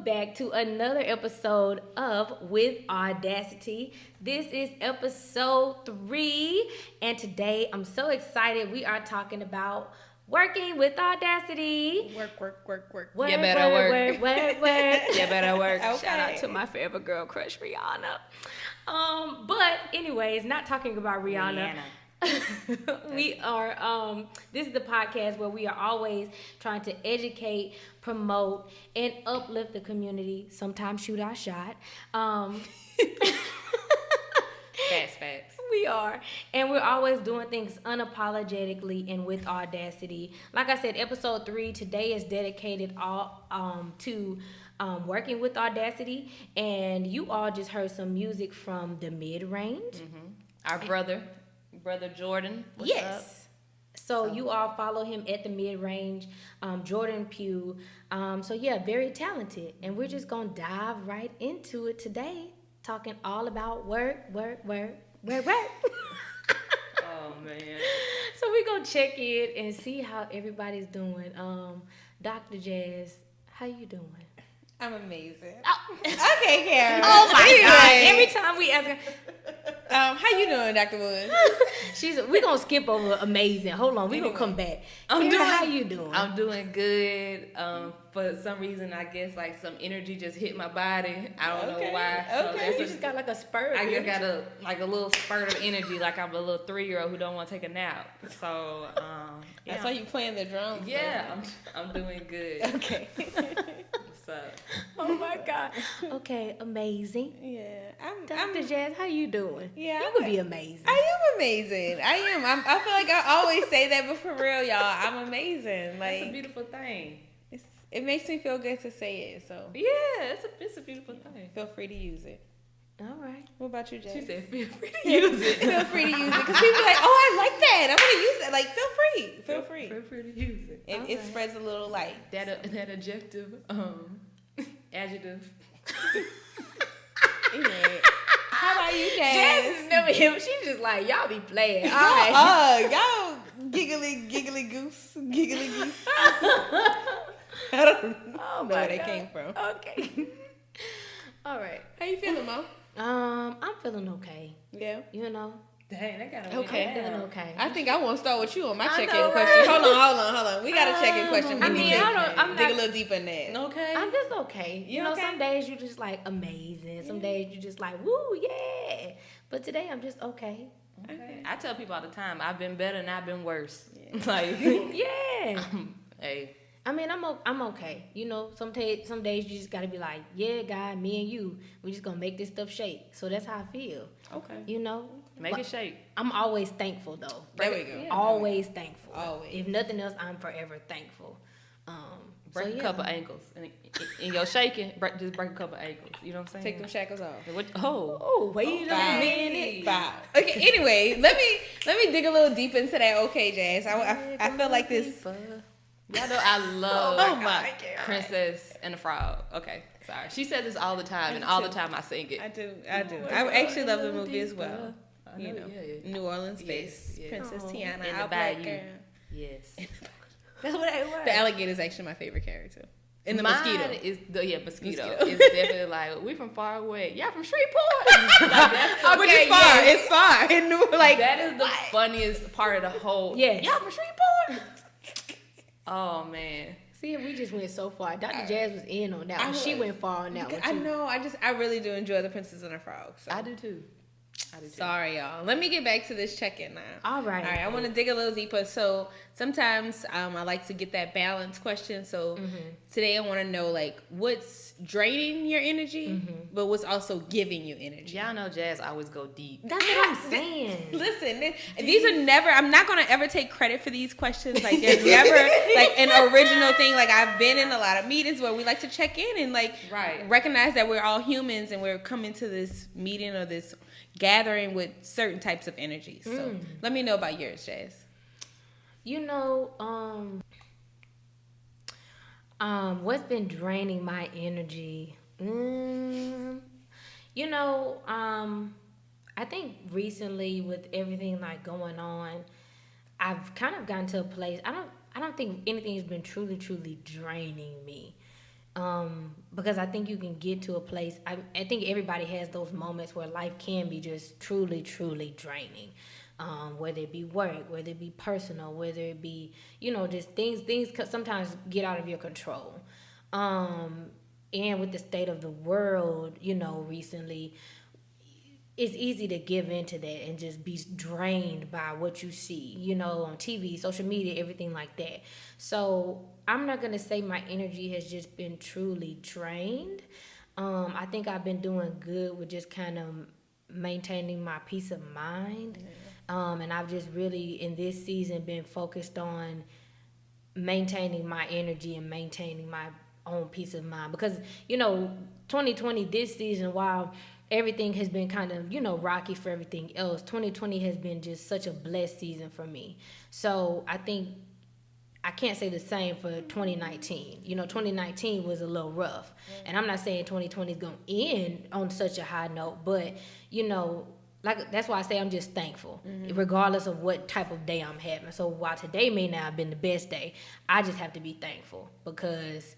back to another episode of With Audacity. This is episode 3, and today I'm so excited. We are talking about working with Audacity. Work. Work. You better work. You better work. Okay. Shout out to my favorite girl crush, Rihanna. But anyways, not talking about Rihanna. We are this is the podcast where we are always trying to educate, promote, and uplift the community, sometimes shoot our shot. Facts. We are, and we're always doing things unapologetically and with audacity. Like I said, episode 3 today is dedicated all to working with Audacity, and you all just heard some music from the mid-range. Our brother Jordan. What's up? So you all follow him at the mid-range, Jordan Pugh. So yeah, very talented. And we're just going to dive right into it today, talking all about work. Oh, man. So we're going to check in and see how everybody's doing. Dr. Jazz, how you doing? I'm amazing. Oh. Okay, Karen. Oh, my God. Every time we ask her. How you doing, Dr. Wood? We're going to skip over amazing. Hold on. We're going to come back. How you doing? I'm doing good. For some reason, I guess, like, some energy just hit my body. I don't know why. So You just got like a spurt. I just got a little spurt of energy, like I'm a little 3-year-old who don't want to take a nap. So, yeah. I saw you playing the drums. Yeah, I'm doing good. Okay. What's up? Oh my God. Okay, amazing. Yeah. Dr. Jazz, how you doing? Yeah, You would be amazing. I am amazing. I am. I feel like I always say that, but for real, y'all, I'm amazing. Like, That's a beautiful thing. it makes me feel good to say it. So Yeah, it's a beautiful thing. feel free to use it. All right. What about you, Jay? She said, feel free to use it. Feel free to use it because people are like, oh, I like that. I want to use that. Like, feel free. Feel free. Feel free to use it. It spreads a little light. That adjective, adjective. Anyway, how about you, Jazz? Jazz is never him. She's just like, y'all be playing. All right. Y'all giggly goose. I don't know where they came from. Okay. All right. How you feeling, Mom? I'm feeling okay. Yeah. You know? Dang, that got Okay. I'm feeling okay. I think I want to start with you on my I check-in know, question. right? Hold on. We got a check-in question. I We mean, need to I'm dig not- a little deeper in that. Okay. I'm just okay. You know, okay? some days you just like amazing. Some days you just like, woo, yeah. But today I'm just okay. Okay. I tell people all the time, I've been better and I've been worse. Yeah. Like, Yeah. hey. I mean, I'm okay. You know, some days you just gotta be like, yeah, God, me and you, we just gonna make this stuff shake. So that's how I feel. Okay. You know, Make it shake. I'm always thankful though. There we go. Yeah. Always thankful. Always. If nothing else, I'm forever thankful. Break a couple ankles. In your shaking, just break a couple ankles. You know what I'm saying? Take them shackles off. Oh, wait a Bye. minute. Bye. Okay. Anyway, let me dig a little deep into that. Okay, Jazz. I feel like this. Y'all know I love Oh my Princess and the Frog. Okay, sorry. She says this all the time, and all the time I sing it. I do. I actually love the movie as well. I You know, yeah. New Orleans based Yes, Princess Oh. Tiana. In the I'll black bayou. girl. Yes. That's what they were. The alligator is actually my favorite character. And the Mine mosquito. is mosquito. Mosquito. It's definitely like we from far away. Y'all from Shreveport. Like, that's the- Which is far. yes. It's far. And like that is the funniest part of the whole. Yes. Y'all from Shreveport. Oh man. See, we just went so far. Dr. Jazz was in on that one. She was. went far on that one, too. I know. I really do enjoy the Princess and the Frog. So. I do too. Sorry, y'all. Let me get back to this check-in now. All right. All right. I want to dig a little deeper. So sometimes I like to get that balance question. So today I want to know like what's draining your energy, but what's also giving you energy. Y'all know Jazz always go deep. That's what I'm saying. Listen, these are never. I'm not gonna ever take credit for these questions. Like there's never like an original thing. Like I've been in a lot of meetings where we like to check in and like recognize that we're all humans and we're coming to this meeting or this gathering with certain types of energies. So let me know about yours, Jazz. You know, what's been draining my energy? You know, I think recently with everything like going on, I've kind of gotten to a place. I don't think anything has been truly draining me. Because I think you can get to a place. I think everybody has those moments where life can be just truly, truly draining. Whether it be work, whether it be personal, whether it be, just things sometimes get out of your control. And with the state of the world, recently, it's easy to give into that and just be drained by what you see, on TV, social media, everything like that. So I'm not going to say my energy has just been truly drained. I think I've been doing good with just kind of maintaining my peace of mind. And I've just really, in this season, been focused on maintaining my energy and maintaining my own peace of mind. Because, 2020, this season, while everything has been kind of, rocky for everything else, 2020 has been just such a blessed season for me. So I think I can't say the same for 2019. 2019 was a little rough. And I'm not saying 2020 is going to end on such a high note, but, like that's why I say I'm just thankful, regardless of what type of day I'm having. So while today may not have been the best day, I just have to be thankful because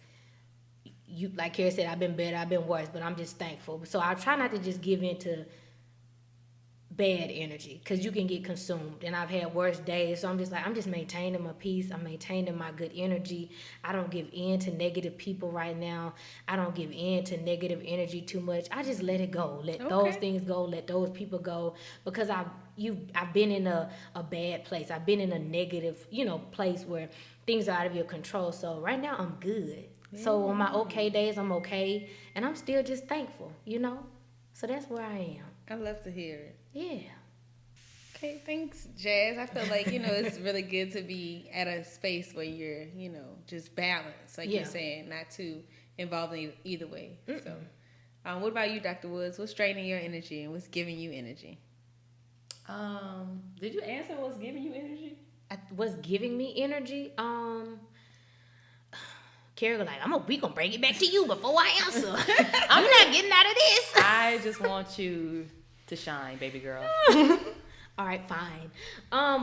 like Kara said, I've been better, I've been worse, but I'm just thankful. So I try not to just give in to bad energy because you can get consumed. And I've had worse days, so I'm just maintaining my peace. I'm maintaining my good energy. I don't give in to negative people right now. I don't give in to negative energy too much. I just let it go. Let those things go. Let those people go. Because I've been in a bad place. I've been in a negative, place where things are out of your control. So right now I'm good. Yeah. So on my okay days, I'm okay. And I'm still just thankful, So that's where I am. I love to hear it. Yeah. Okay, thanks, Jazz. I feel like, it's really good to be at a space where you're, just balanced, like you're saying, not too involved in either way. Mm-mm. So, what about you, Dr. Woods? What's draining your energy and what's giving you energy? Did you answer what's giving you energy? What's giving me energy? Carrie was like, we gonna bring it back to you before I answer. I'm not getting out of this. I just want you to shine, baby girl. All right, fine.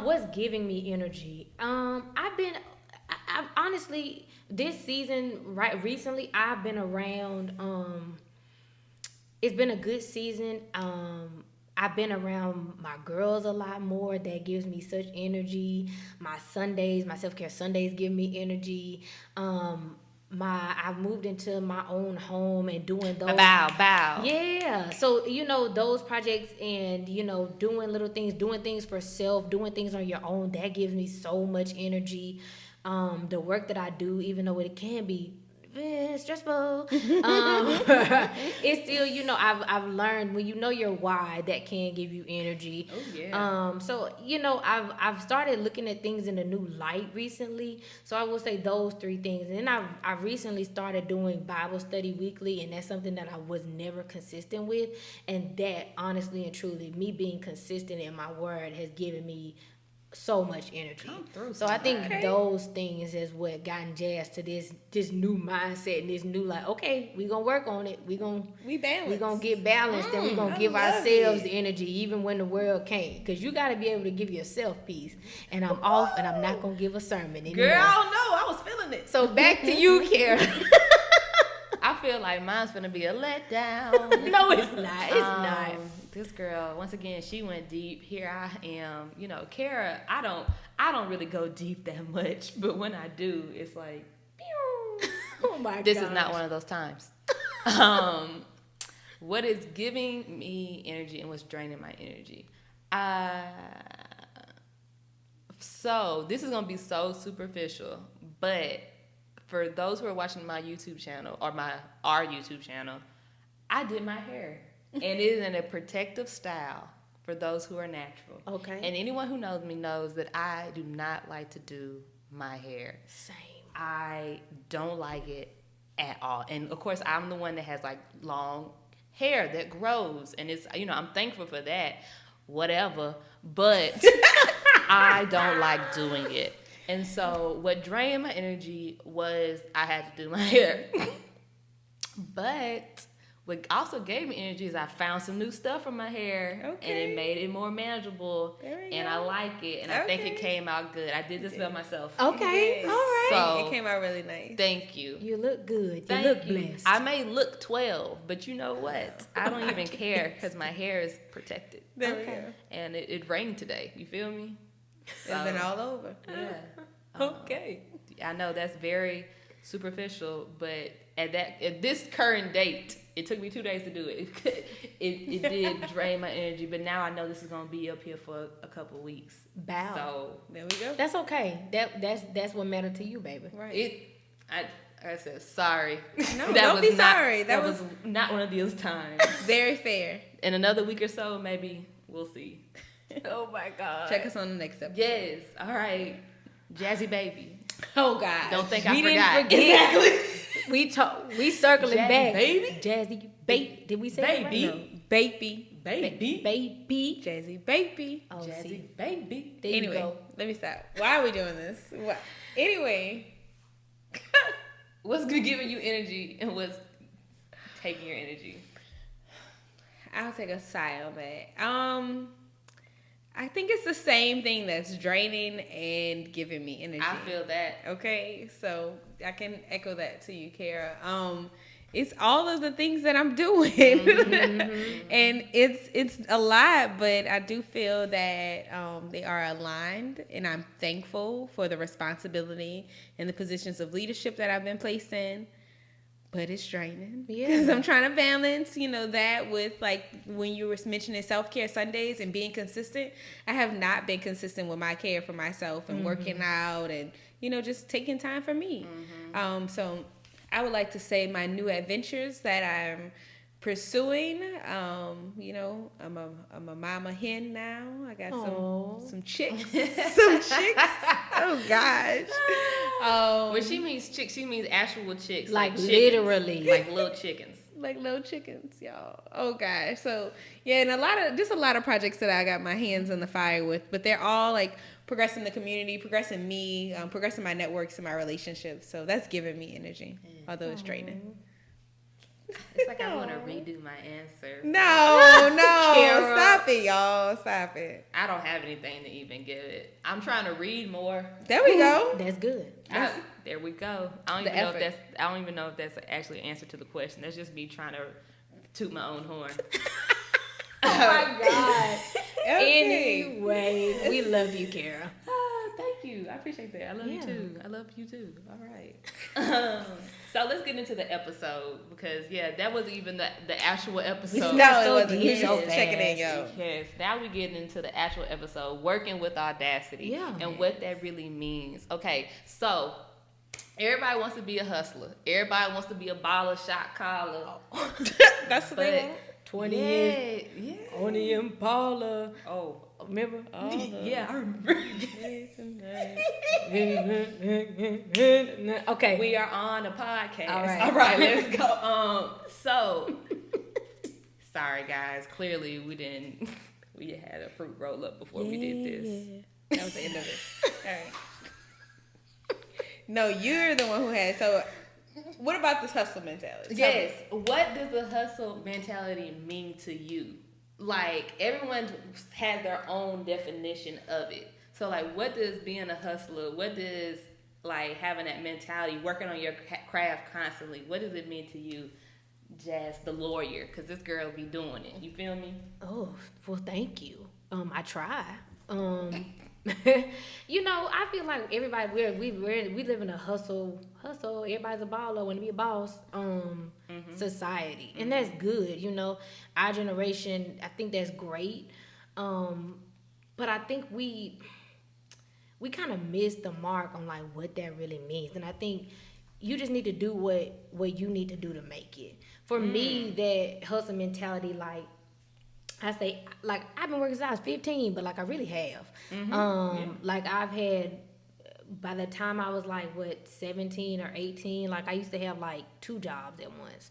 What's giving me energy? I've honestly, this season, recently, I've been around, it's been a good season. I've been around my girls a lot more. That gives me such energy. My Sundays, my self-care Sundays give me energy. I've moved into my own home and doing those. Bow. Yeah. So, those projects and, doing little things, doing things for self, doing things on your own, that gives me so much energy. The work that I do, even though it can be stressful, it's still, I've learned when you know your why, that can give you energy. Oh yeah. So I've started looking at things in a new light recently. So I will say those three things. And then I've recently started doing Bible study weekly, and that's something that I was never consistent with. And that, honestly and truly, me being consistent in my word has given me so much energy. So I think those things is what gotten Jazz to this new mindset and this new okay, we gonna work on it. We gonna get balanced and we gonna give ourselves the energy even when the world can't. Because you gotta be able to give yourself peace. And I'm off and I'm not gonna give a sermon anymore. Girl, I was feeling it. So back to you, Kara. I feel like mine's gonna be a letdown. No, it's not. It's not. This girl, once again, she went deep. Here I am. Kara, I don't really go deep that much, but when I do, it's like, pew. Oh my God. This is not one of those times. What is giving me energy and what's draining my energy? So this is gonna be so superficial, but for those who are watching my YouTube channel or our YouTube channel, I did my hair. And it is in a protective style for those who are natural. Okay. And anyone who knows me knows that I do not like to do my hair. Same. I don't like it at all. And of course, I'm the one that has long hair that grows. And it's, I'm thankful for that. Whatever. But I don't like doing it. And so what drained my energy was I had to do my hair. But what also gave me energy is I found some new stuff for my hair, and it made it more manageable, and I like it, and I think it came out good. I did this by myself. Okay, all right. So it came out really nice. Thank you. You look good. Thank you look you. blessed. I may look 12, but you know what? I don't even care because my hair is protected. There we go. And it rained today. You feel me? It's been all over. Yeah. Okay. I know that's very superficial, but at this current date, it took me 2 days to do it. It did drain my energy, but now I know this is gonna be up here for a couple weeks. Bow. So there we go. That's okay. That's what mattered to you, baby. Right. I said sorry. No, don't be sorry. That was not one of those times. Very fair. In another week or so, maybe we'll see. Oh my God. Check us on the next episode. Yes. All right. Jazzy baby. Oh God. Don't think we I forgot. Didn't forget. We circling Jazzy back. baby? Jazzy baby. Did we say Baby. that right? No. Baby. Baby. Jazzy baby. Oh, Jazzy see. baby. There you Anyway, go. let me stop. Why are we doing this? What? Anyway. What's giving you energy and what's taking your energy? I'll take a sigh on that. I think it's the same thing that's draining and giving me energy. I feel that. Okay, so I can echo that to you, Kara. It's all of the things that I'm doing, and it's a lot, but I do feel that they are aligned, and I'm thankful for the responsibility and the positions of leadership that I've been placed in. But it's draining because I'm trying to balance, that with like when you were mentioning self-care Sundays and being consistent. I have not been consistent with my care for myself and working out and, just taking time for me. So I would like to say my new adventures that I'm pursuing. I'm a mama hen now. I got some chicks. Some chicks. Oh gosh. When she means chicks, she means actual chicks. Like chickens. literally. Like little chickens. Like little chickens, y'all. Oh gosh. So yeah, and a lot of projects that I got my hands in the fire with, but they're all like progressing the community, progressing me, progressing my networks and my relationships. So that's giving me energy, although it's draining. It's like I want to redo my answer. No, Kara. Stop it, y'all. Stop it. I don't have anything to even give it. I'm trying to read more. There we go. That's good. There we go. I don't even know if that's actually an answer to the question. That's just me trying to toot my own horn. Oh my God. Okay. Anyways, we love you, Kara. Thank you. I appreciate that. I love you too. I love you too. All right. So let's get into the episode because that wasn't even the actual episode. No, it wasn't. He's so checking in, yo. Yes. Now we get into the actual episode, working with audacity, and what that really means. Okay, so everybody wants to be a hustler. Everybody wants to be a baller, shot caller. That's what they want. 20 years on the Impala. Oh, remember? yeah, I remember. Okay. We are on a podcast. All right, let's go. So, sorry guys. Clearly, we had a fruit roll up before we did this. That was the end of it. All right. No, you're the one who had. So, what about this hustle mentality? Yes. What does the hustle mentality mean to you? Like, everyone has their own definition of it. So, like, what does being a hustler, what does, like, having that mentality, working on your craft constantly, what does it mean to you, Jazz, the lawyer? Because this girl be doing it. You feel me? Oh, well, thank you. I try. I feel like everybody we live in a hustle. Everybody's a baller, want to be a boss. Society, and that's good. Our generation, I think that's great. But I think we kind of missed the mark on like what that really means, and I think you just need to do what you need to do to make it. For me, that hustle mentality, like. I say, like, I've been working since I was 15, but, like, I really have. Like, I've had, by the time I was, like, 17 or 18, like, I used to have, like, 2 jobs at once.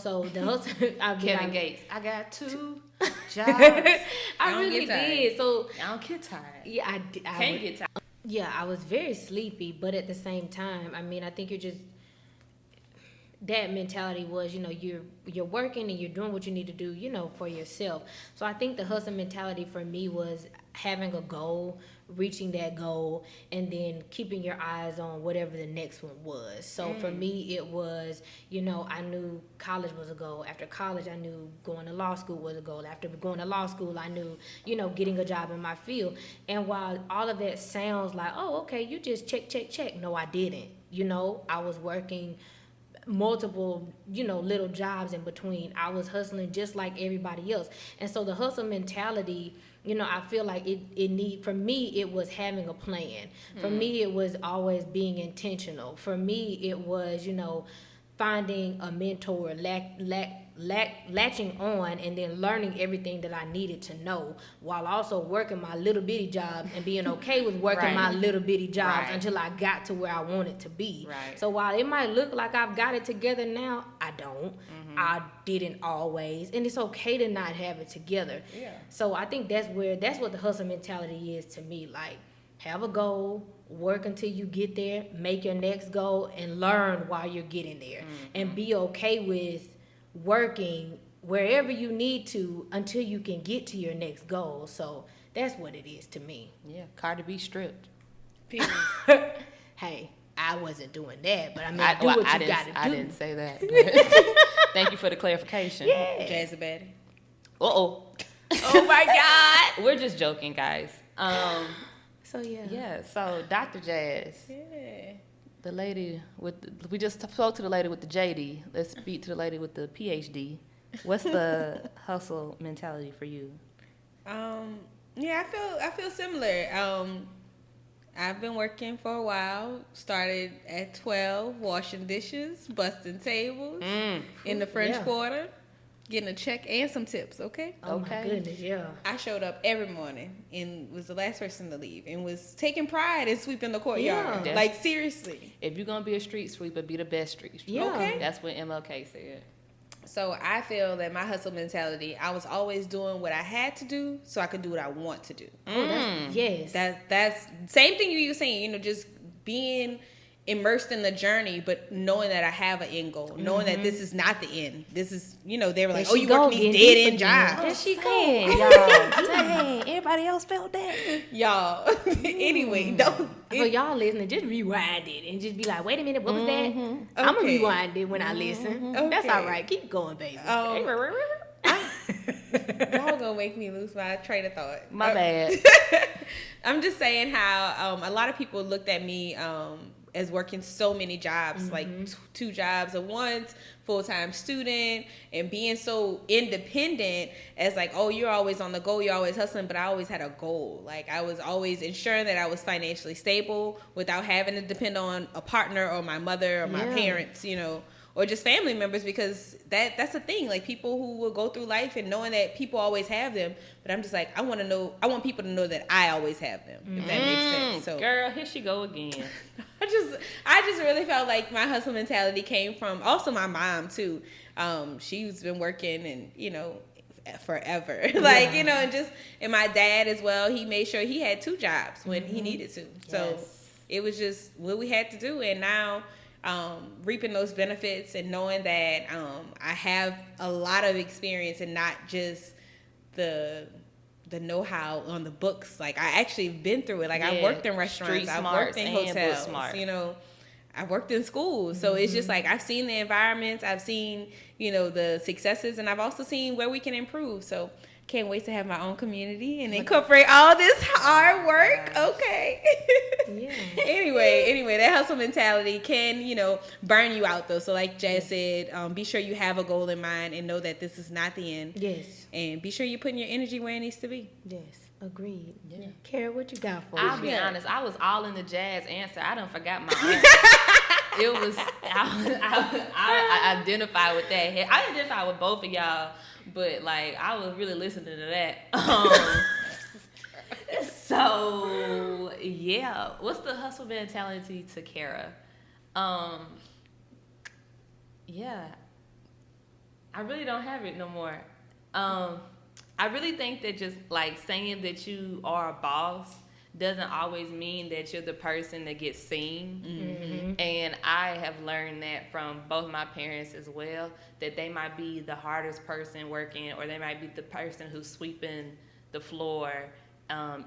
So the hustle... Kevin Gates, I got 2 jobs. I really did. So I don't get tired. Yeah, I can't get tired. Yeah, I was very sleepy, but at the same time, I mean, I think you're just... that mentality was, you're working and you're doing what you need to do, for yourself. So I think the hustle mentality for me was having a goal, reaching that goal, and then keeping your eyes on whatever the next one was. So for me, it was, I knew college was a goal. After college, I knew going to law school was a goal. After going to law school, I knew, getting a job in my field. And while all of that sounds like, oh, okay, you just check. No, I didn't. I was working multiple, little jobs in between. I was hustling just like everybody else. And so the hustle mentality, I feel like for me, it was having a plan. For me, it was always being intentional. For me, it was, finding a mentor, latching on, and then learning everything that I needed to know, while also working my little bitty jobs and being okay with working my little bitty jobs until I got to where I wanted to be. Right. So while it might look like I've got it together now, I don't. I didn't always, and it's okay to not have it together. Yeah. So I think that's what the hustle mentality is to me. Like, have a goal, work until you get there, make your next goal, and learn while you're getting there. And be okay with working wherever you need to until you can get to your next goal. So that's what it is to me. Yeah, Cardi B stripped. Hey, I wasn't doing that, but I mean, do what you got to do. I didn't say that. But thank you for the clarification. Yeah. Jazzy Uh-oh. Oh my God. We're just joking, guys. So yeah. Yeah, so Dr. Jazz. Yeah. The lady we just spoke to the lady with the JD. Let's speak to the lady with the PhD. What's the hustle mentality for you? Yeah, I feel similar. I've been working for a while. Started at 12, washing dishes, busting tables in the French Quarter, getting a check and some tips. Okay. Oh my goodness, yeah. I showed up every morning and was the last person to leave and was taking pride in sweeping the courtyard. Yeah. Like, seriously. If you're gonna be a street sweeper, be the best street sweeper. Yeah. Okay. That's what MLK said. So I feel that my hustle mentality, I was always doing what I had to do so I could do what I want to do. Oh, yes. That's same thing you were saying, just being immersed in the journey, but knowing that I have an end goal, knowing that this is not the end. This is, they were like, oh, you working these dead end jobs. There she Dang, goes. y'all. Dang, everybody else felt that. Y'all. Anyway, don't. For y'all listening, just rewind it and just be like, wait a minute, what was that? I'm going to Okay. rewind it when I listen. That's all right. Keep going, baby. Y'all gonna make me lose my train of thought. My bad. I'm just saying how a lot of people looked at me as working so many jobs, like two jobs at once, full-time student, and being so independent as like, oh, you're always on the go, you're always hustling, but I always had a goal. Like, I was always ensuring that I was financially stable without having to depend on a partner or my mother or my parents, or just family members, because that's the thing. Like, people who will go through life and knowing that people always have them, but I'm just like, I want people to know that I always have them, if that makes sense. So, Girl, here she go again. I just really felt like my hustle mentality came from also my mom too. She's been working and forever, and my dad as well. He made sure he had two jobs when he needed to. So it was just what we had to do, and now reaping those benefits and knowing that I have a lot of experience and not just the know-how on the books. Like, I actually been through it. Like, I worked in restaurants, I've worked in hotels, I worked in schools. So it's just like, I've seen the environments, I've seen, the successes, and I've also seen where we can improve. So can't wait to have my own community and incorporate all this hard work. Okay. Yeah. Anyway, that hustle mentality can, burn you out though. So like Jazz said, be sure you have a goal in mind and know that this is not the end. Yes. And be sure you're putting your energy where it needs to be. Yes. Agreed. Yeah. Kara, what you got for us? I'll be honest, I was all in the Jazz answer. I done forgot my own. It was, I identify with that. I identify with both of y'all, but like, I was really listening to that. So yeah, what's the hustle mentality to Kara? Yeah, I really don't have it no more. I really think that just like saying that you are a boss, doesn't always mean that you're the person that gets seen. And I have learned that from both my parents as well, that they might be the hardest person working, or they might be the person who's sweeping the floor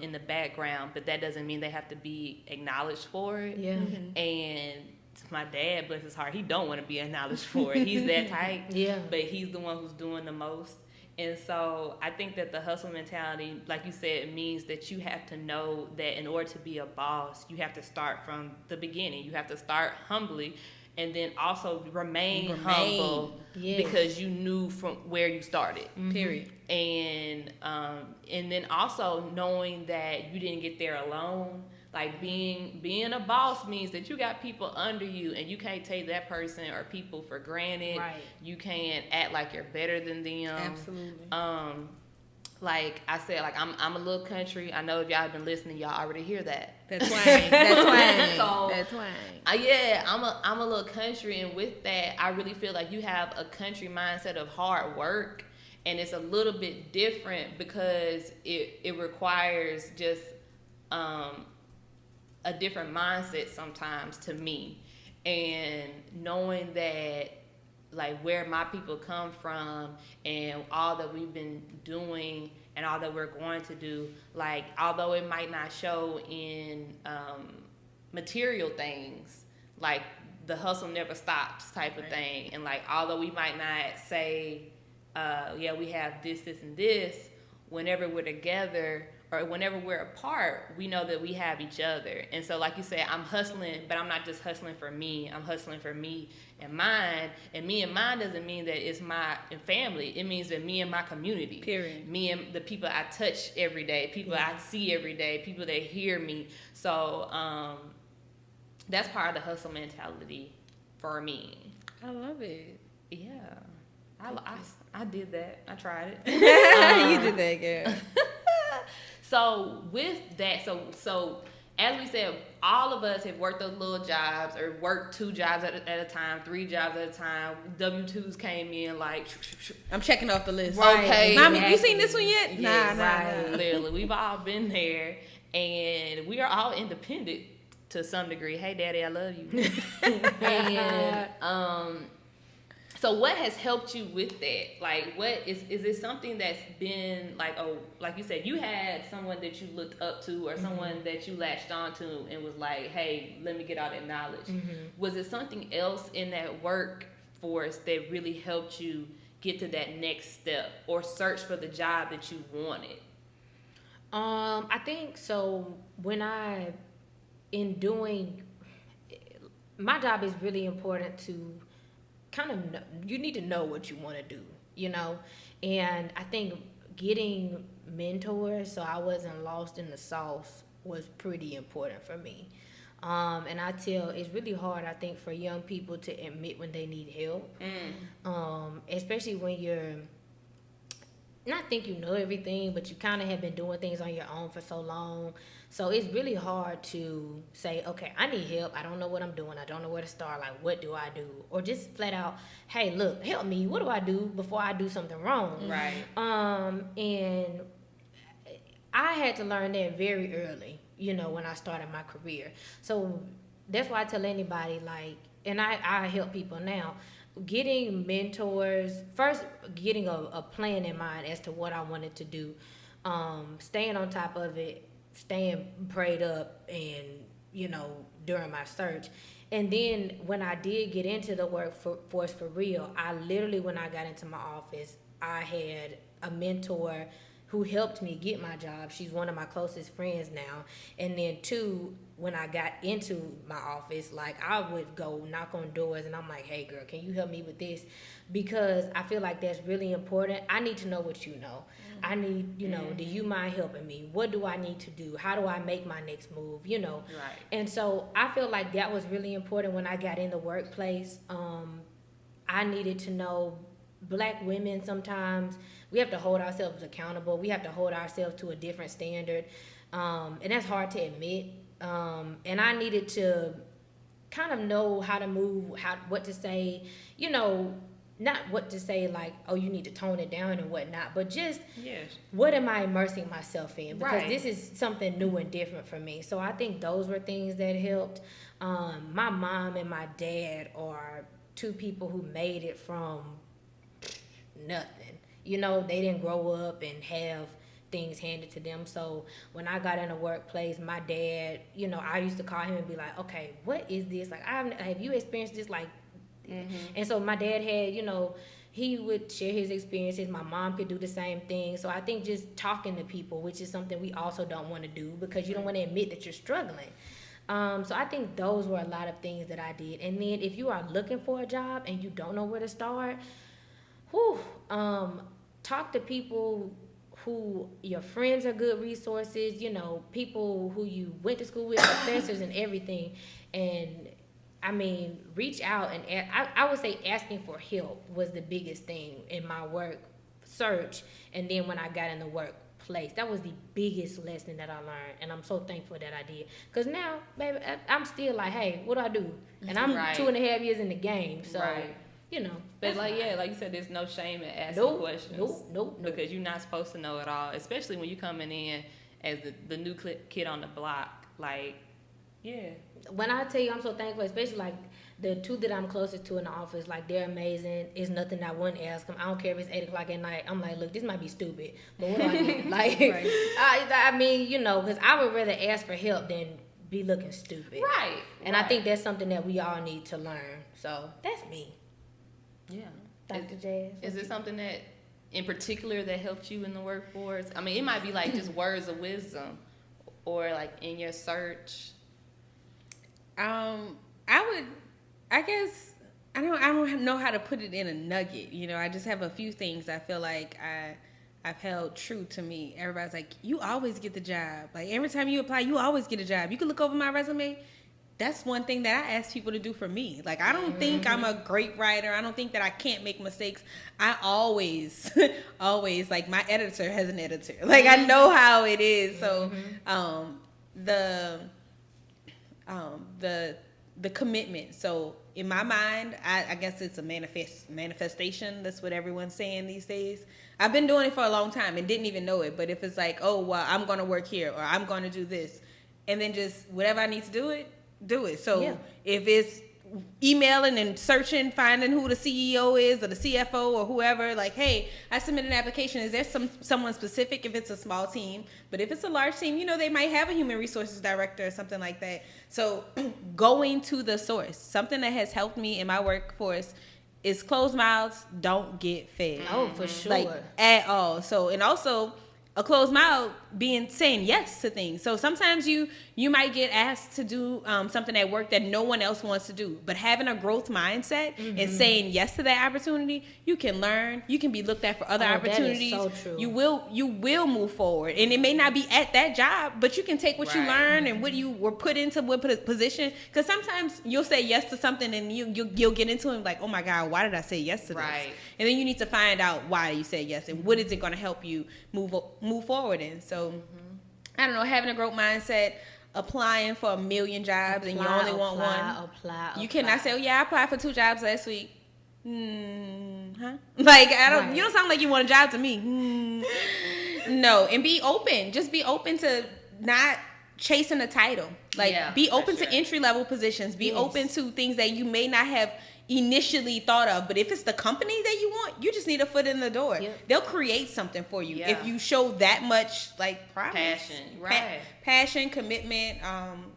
in the background, but that doesn't mean they have to be acknowledged for it. And my dad, bless his heart, he don't want to be acknowledged for it. He's that type, but he's the one who's doing the most. And so I think that the hustle mentality, like you said, means that you have to know that in order to be a boss, you have to start from the beginning. You have to start humbly, and then also remain humble, because you knew from where you started. Period. And then also knowing that you didn't get there alone. Like being a boss means that you got people under you, and you can't take that person or people for granted. Right. You can't act like you're better than them. Absolutely. Like I said, like I'm a little country. I know if y'all have been listening, y'all already hear that. That's why. That's why. So, that's why. Yeah, I'm a little country, and with that, I really feel like you have a country mindset of hard work, and it's a little bit different because it requires just a different mindset sometimes to me. And knowing that, like, where my people come from and all that we've been doing and all that we're going to do, like, although it might not show in material things, like the hustle never stops type of thing. And like, although we might not say, we have this, and this, whenever we're together or whenever we're apart, we know that we have each other. And so, like you said, I'm hustling, but I'm not just hustling for me. I'm hustling for me and mine. And me and mine doesn't mean that it's my family. It means that me and my community. Period. Me and the people I touch every day, people I see every day, people that hear me. So that's part of the hustle mentality for me. I love it. Yeah. I did that. I tried it. You did that, girl. So with that, so as we said, all of us have worked those little jobs or worked 2 jobs at a time, 3 jobs at a time. W-2s came in like... I'm checking off the list. Right. Okay. Mommy, you seen this one yet? Yes, Nah. Literally, we've all been there, and we are all independent to some degree. Hey, Daddy, I love you. And so what has helped you with that? Like, what is it something that's been like, like you said, you had someone that you looked up to or someone that you latched onto and was like, hey, let me get all that knowledge. Was it something else in that workforce that really helped you get to that next step or search for the job that you wanted? I think so. In doing my job is really important to kind of know, you need to know what you want to do, you know. And I think getting mentors so I wasn't lost in the sauce was pretty important for me. And it's really hard, I think, for young people to admit when they need help. Especially when you're not think you know everything, but you kind of have been doing things on your own for so long. So it's really hard to say, okay, I need help. I don't know what I'm doing. I don't know where to start. Like, what do I do? Or just flat out, hey, look, help me. What do I do before I do something wrong? Right. And I had to learn that very early, you know, when I started my career. So that's why I tell anybody, like, and I help people now, getting mentors, first getting a plan in mind as to what I wanted to do, staying on top of it, staying prayed up, and, you know, during my search. And then when I did get into the workforce for real, I literally, when I got into my office, I had a mentor who helped me get my job. She's one of my closest friends now. And then 2, when I got into my office, like, I would go knock on doors and I'm like, hey girl, can you help me with this? Because I feel like that's really important. I need to know what you know. I need, you know, do you mind helping me? What do I need to do? How do I make my next move? You know? Right. And so I feel like that was really important when I got in the workplace. I needed to know Black women, sometimes we have to hold ourselves accountable. We have to hold ourselves to a different standard. And that's hard to admit. And I needed to kind of know how to move, what to say, you know, not what to say, like, oh, you need to tone it down and whatnot, but just yes. what am I immersing myself in? Because Right. this is something new and different for me. So I think those were things that helped. My mom and my dad are two people who made it from nothing. You know, they didn't grow up and have things handed to them. So when I got in the workplace, my dad, you know, I used to call him and be like, okay, what is this? Like, have you experienced this? Like, and so my dad had, you know, he would share his experiences. My mom could do the same thing. So I think just talking to people, which is something we also don't want to do because you don't want to admit that you're struggling. So I think those were a lot of things that I did. And then if you are looking for a job and you don't know where to start, talk to people who your friends are good resources, you know, people who you went to school with, professors and everything. And I mean, reach out and I would say asking for help was the biggest thing in my work search. And then when I got in the workplace, that was the biggest lesson that I learned. And I'm so thankful that I did. Because now, baby, I'm still like, hey, what do I do? And I'm 2.5 years in the game. So, you know. But like, yeah, like you said, there's no shame in asking questions. Nope. Because you're not supposed to know it all, especially when you're coming in as the new kid on the block. Like, yeah. When I tell you I'm so thankful, especially like the two that I'm closest to in the office, like they're amazing. It's nothing I wouldn't ask them. I don't care if it's 8 o'clock at night. I'm like, look, this might be stupid, but what do I do? Like, I mean, you know, because I would rather ask for help than be looking stupid. Right. And I think that's something that we all need to learn. So that's me. Yeah. Dr. Jazz. Is there something that in particular that helped you in the workforce? I mean, it might be like just words of wisdom or like in your search. I guess I don't know how to put it in a nugget. You know, I just have a few things I feel like I've held true to me. Everybody's like, you always get the job. Like every time you apply, you always get a job. You can look over my resume. That's one thing that I ask people to do for me. Like, I don't think I'm a great writer. I don't think that I can't make mistakes. I always, like, my editor has an editor. Like, I know how it is. So, the commitment. So, in my mind, I guess it's a manifestation. That's what everyone's saying these days. I've been doing it for a long time and didn't even know it. But if it's like, oh, well, I'm going to work here or I'm going to do this. And then just whatever I need to do it. So if it's emailing and searching, finding who the CEO is or the CFO or whoever, like, hey, I submitted an application. Is there someone specific if it's a small team? But if it's a large team, you know, they might have a human resources director or something like that. So going to the source, something that has helped me in my workforce is closed mouths don't get fed. Oh, for sure. Like, at all. So, and also a closed mouth saying yes to things. So sometimes you might get asked to do something at work that no one else wants to do. But having a growth mindset and saying yes to that opportunity, you can learn. You can be looked at for other opportunities. That is so true. You will move forward. And it may not be at that job, but you can take what you learn and what you were put into what position. Because sometimes you'll say yes to something and you'll get into it like, oh my God, why did I say yes to this? And then you need to find out why you said yes and what is it going to help you move forward in. So I don't know, having a growth mindset, applying for 1 million jobs and you only want one. You cannot say, oh yeah, I applied for 2 jobs last week. Like, you don't sound like you want a job to me. No, and be open. Just be open to not chasing a title. Like, be open to entry level positions. Be open to things that you may not have initially thought of, but if it's the company that you want, you just need a foot in the door. They'll create something for you if you show that much like passion, passion, commitment. I'm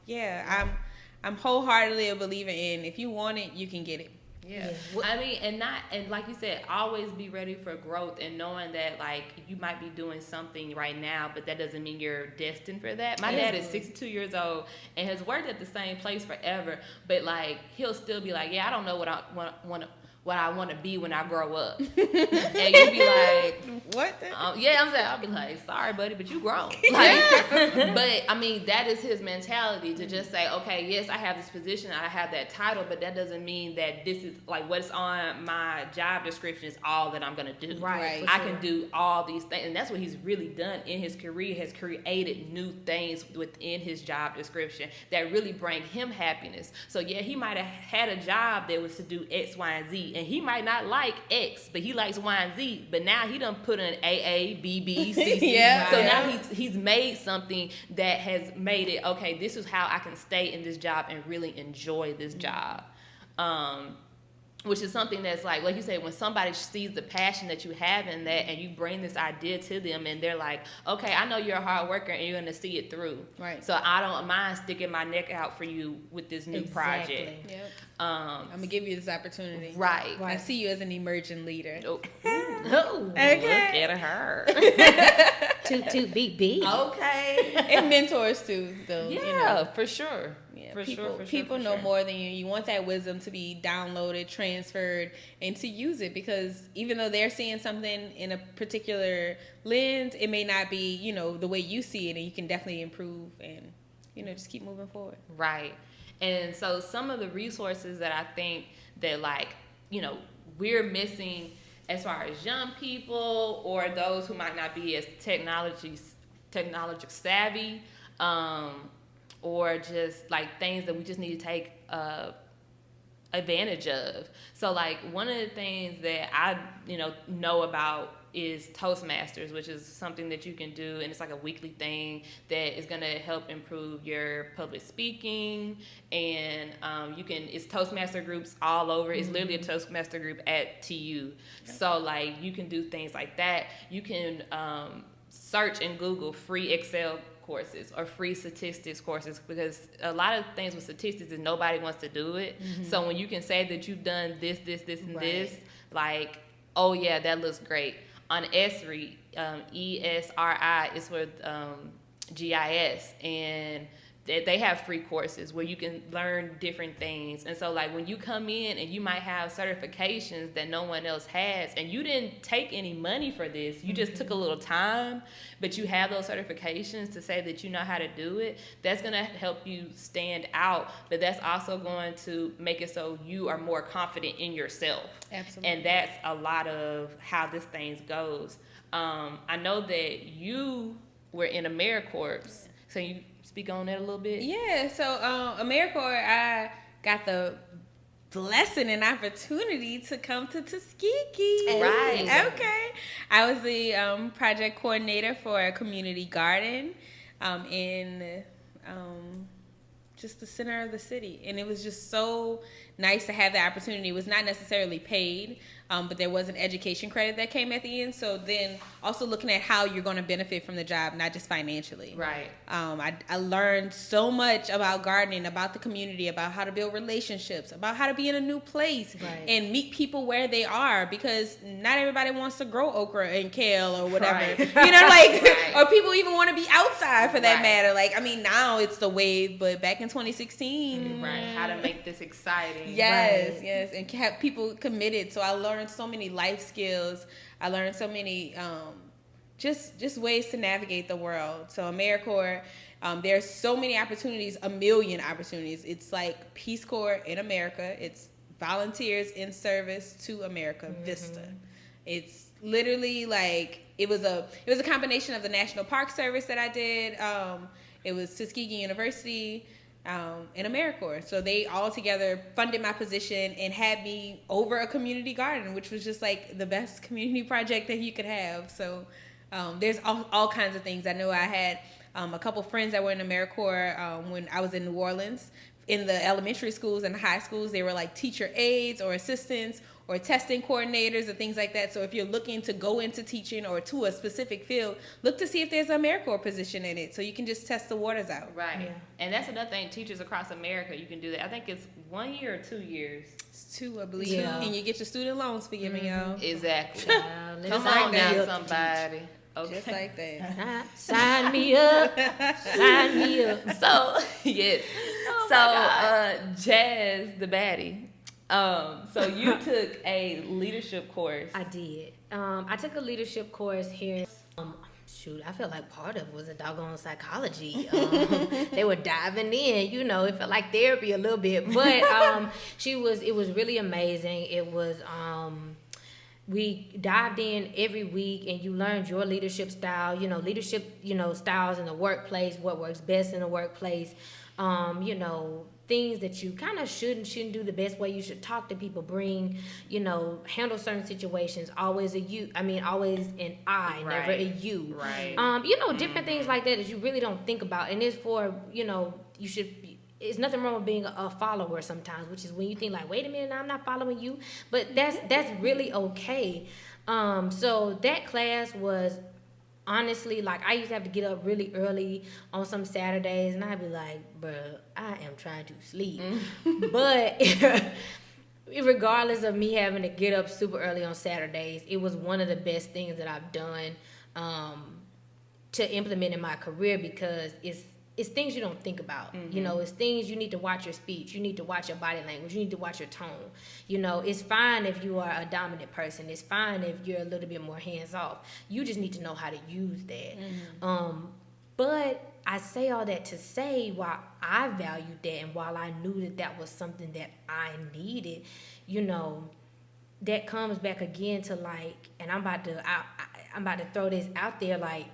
wholeheartedly a believer in if you want it, you can get it. I mean, and like you said, always be ready for growth and knowing that like you might be doing something right now, but that doesn't mean you're destined for that. My dad is 62 years old and has worked at the same place forever, but like he'll still be like, yeah, I don't know what I want to be when I grow up. And you be like, what? I'm saying, I'll be like, sorry, buddy, but you grown. Like, but I mean, that is his mentality to just say, okay, yes, I have this position, I have that title, but that doesn't mean that this is like what's on my job description is all that I'm gonna do. I can do all these things, and that's what he's really done in his career. Has created new things within his job description that really bring him happiness. So yeah, he might have had a job that was to do X, Y, and Z. and he might not like X, but he likes Y and Z. But now he done put in AA, BB, CC. Yeah. So now he's made something that has made it, okay, this is how I can stay in this job and really enjoy this job. Which is something that's like you said, when somebody sees the passion that you have in that and you bring this idea to them and they're like, okay, I know you're a hard worker and you're going to see it through. Right. So I don't mind sticking my neck out for you with this new project. Yep. I'm going to give you this opportunity. Right. I see you as an emerging leader. Oh, okay. Look at her. Toot beep beep. Okay. And mentors too, though. Yeah, for sure. Yeah, for people know more than you. You want that wisdom to be downloaded, transferred, and to use it, because even though they're seeing something in a particular lens, it may not be, the way you see it, and you can definitely improve and, just keep moving forward. Right. And so some of the resources that I think that we're missing as far as young people or those who might not be as technology savvy, or just like things that we just need to take advantage of. So like one of the things that I know about is Toastmasters, which is something that you can do, and it's like a weekly thing that is going to help improve your public speaking. And it's Toastmaster groups all over. It's literally a Toastmaster group at TU. So like you can do things like that. You can search and Google free Excel courses or free statistics courses, because a lot of things with statistics is nobody wants to do it. So when you can say that you've done this, and this, like, oh yeah, that looks great. On ESRI, ESRI is for GIS, and they have free courses where you can learn different things. And so like when you come in and you might have certifications that no one else has, and you didn't take any money for this, you just took a little time, but you have those certifications to say that you know how to do it, that's going to help you stand out, but that's also going to make it so you are more confident in yourself. Absolutely. And that's a lot of how this thing goes. I know that you were in AmeriCorps, so you speak on that a little bit? Yeah, so AmeriCorps, I got the blessing and opportunity to come to Tuskegee. Right. Okay. I was the project coordinator for a community garden in just the center of the city. And it was just so nice to have the opportunity. It was not necessarily paid, but there was an education credit that came at the end. So then also looking at how you're going to benefit from the job, not just financially. Right. I learned so much about gardening, about the community, about how to build relationships, about how to be in a new place and meet people where they are, because not everybody wants to grow okra and kale or whatever. Right. Or people even want to be outside for that matter. Like, I mean, now it's the wave, but back in 2016. Right. How to make this exciting. Yes, and have people committed. So I learned so many life skills. I learned so many just ways to navigate the world. So AmeriCorps, there's so many opportunities, a million opportunities. It's like Peace Corps in America. It's volunteers in service to America, VISTA. It's literally like it was a combination of the National Park Service that I did. It was Tuskegee University. In AmeriCorps. So they all together funded my position and had me over a community garden, which was just like the best community project that you could have. So there's all kinds of things. I know I had a couple friends that were in AmeriCorps when I was in New Orleans. In the elementary schools and the high schools, they were like teacher aides or assistants or testing coordinators and things like that. So if you're looking to go into teaching or to a specific field, look to see if there's an AmeriCorps position in it, so you can just test the waters out. Right. Yeah. And that's another thing, teachers across America, you can do that. I think it's 1 year or 2 years. It's 2, I believe. Yeah. And you get your student loans forgiven, y'all. Exactly. Come on now, somebody. Okay. Just like that. Sign me up. Sign me up. So, yes. Jazz, the baddie. So you took a leadership course. I did. I took a leadership course here. I felt like part of it was a doggone psychology. They were diving in, it felt like therapy a little bit. But it was really amazing. It was we dived in every week, and you learned your leadership style, styles in the workplace, what works best in the workplace, things that you kind of shouldn't do, the best way you should talk to people, bring, handle certain situations, always always an I, never a you. Right. Different things like that you really don't think about. And it's for, it's nothing wrong with being a follower sometimes, which is when you think like, wait a minute, I'm not following you. But that's really okay. So that class was honestly, like, I used to have to get up really early on some Saturdays, and I'd be like, bruh, I am trying to sleep. But regardless of me having to get up super early on Saturdays, it was one of the best things that I've done to implement in my career, because it's things you don't think about. It's things you need to watch your speech. You need to watch your body language. You need to watch your tone. It's fine if you are a dominant person. It's fine if you're a little bit more hands-off. You just need to know how to use that. But I say all that to say, while I valued that and while I knew that was something that I needed, that comes back again to like, and I'm about to throw this out there, like,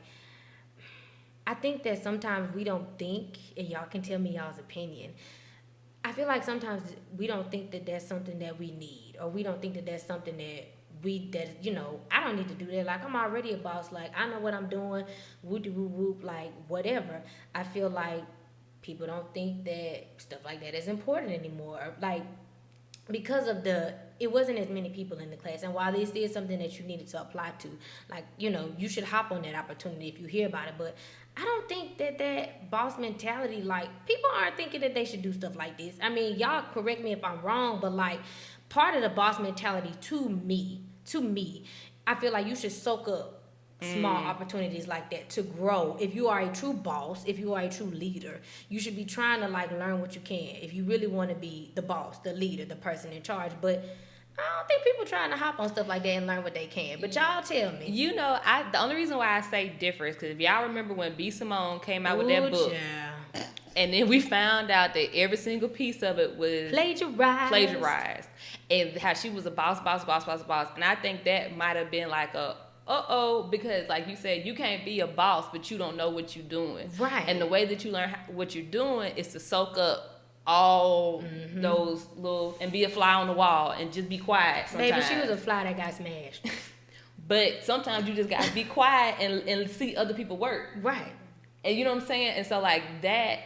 I think that sometimes we don't think, and y'all can tell me y'all's opinion, I feel like sometimes we don't think that that's something that we need, or we don't think that that's something that I don't need to do that. Like, I'm already a boss. Like, I know what I'm doing, whoop-de-whoop-whoop, like, whatever. I feel like people don't think that stuff like that is important anymore. Like, because of it wasn't as many people in the class, and while this is something that you needed to apply to, like, you should hop on that opportunity if you hear about it. But I don't think that boss mentality, like, people aren't thinking that they should do stuff like this. I mean, y'all correct me if I'm wrong, but like, part of the boss mentality to me, I feel like you should soak up small opportunities like that to grow. If you are a true boss, if you are a true leader, you should be trying to like learn what you can if you really want to be the boss, the leader, the person in charge. But I don't think people trying to hop on stuff like that and learn what they can. But y'all tell me. The only reason why I say differ is because if y'all remember when B. Simone came out with that book, and then we found out that every single piece of it was plagiarized, and how she was a boss, and I think that might have been like a because like you said, you can't be a boss but you don't know what you're doing, right? And the way that you learn what you're doing is to soak up all those little, and be a fly on the wall and just be quiet sometimes. Baby, she was a fly that got smashed. But sometimes you just gotta be quiet and see other people work, right? And you know what I'm saying? And so like that,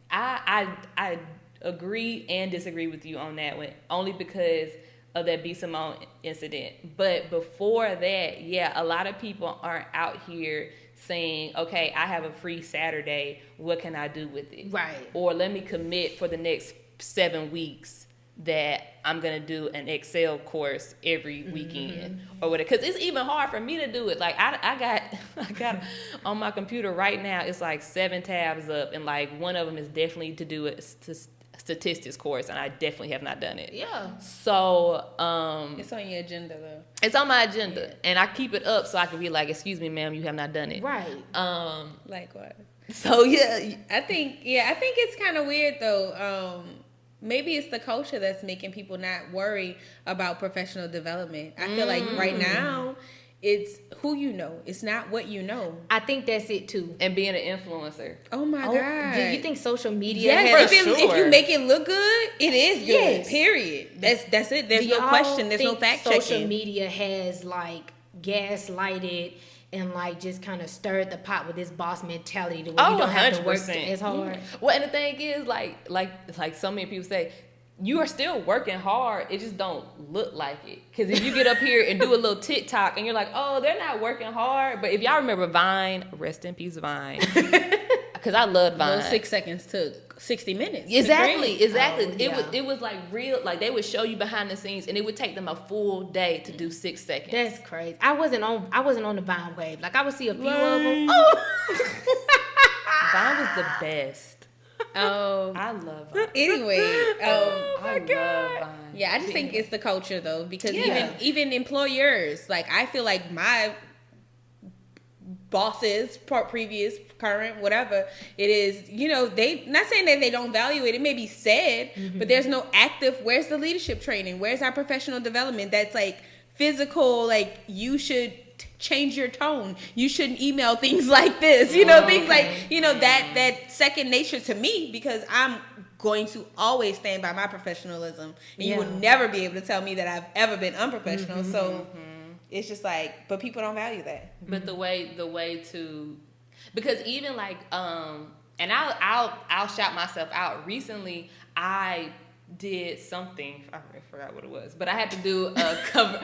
I agree and disagree with you on that one, only because of that B. Simone incident. But before that, yeah, a lot of people aren't out here saying, okay, I have a free Saturday, what can I do with it? Right. Or let me commit for the next 7 weeks that I'm gonna do an Excel course every weekend or whatever. Because it's even hard for me to do it. Like I got on my computer right now, it's like 7 tabs up, and like one of them is definitely to do a statistics course, and I definitely have not done it. Yeah. So it's on your agenda though. It's on my agenda, and I keep it up so I can be like, excuse me, ma'am, you have not done it. Right. Likewise. So yeah, I think it's kind of weird though. Maybe it's the culture that's making people not worry about professional development. I feel like right now, it's who you know. It's not what you know. I think that's it too. And being an influencer. Oh my God. Do you think social media? Yes, for sure. If you make it look good, it is good. Yes. Period. That's it. There's no question. There's no fact checking. Social media has like gaslighted and like just kind of stirred the pot with this boss mentality to where you don't have to work as hard. Well, and the thing is, like so many people say, you are still working hard. It just don't look like it. Because if you get up here and do a little TikTok and you're like, oh, they're not working hard. But if y'all remember Vine, rest in peace, Vine. Because I loved Vine. Those 6 seconds took 60 minutes. Exactly. Oh, yeah. It was like real. Like they would show you behind the scenes, and it would take them a full day to do 6 seconds. That's crazy. I wasn't on the Vine wave. Like I would see a few of them. Oh, Vine was the best. I love Vine. Anyway, I love Vine. Yeah, I just think it's the culture though, because even employers, like I feel like my bosses, previous, current, whatever it is, they not saying that they don't value it. It may be said, but there's no active. Where's the leadership training? Where's our professional development? That's like physical. Like you should change your tone. You shouldn't email things like this. Things like that second nature to me, because I'm going to always stand by my professionalism, and you will never be able to tell me that I've ever been unprofessional. So it's just like, but people don't value that. But the way to, because even like, and I'll shout myself out. Recently, I did something, I forgot what it was, but I had to do a cover.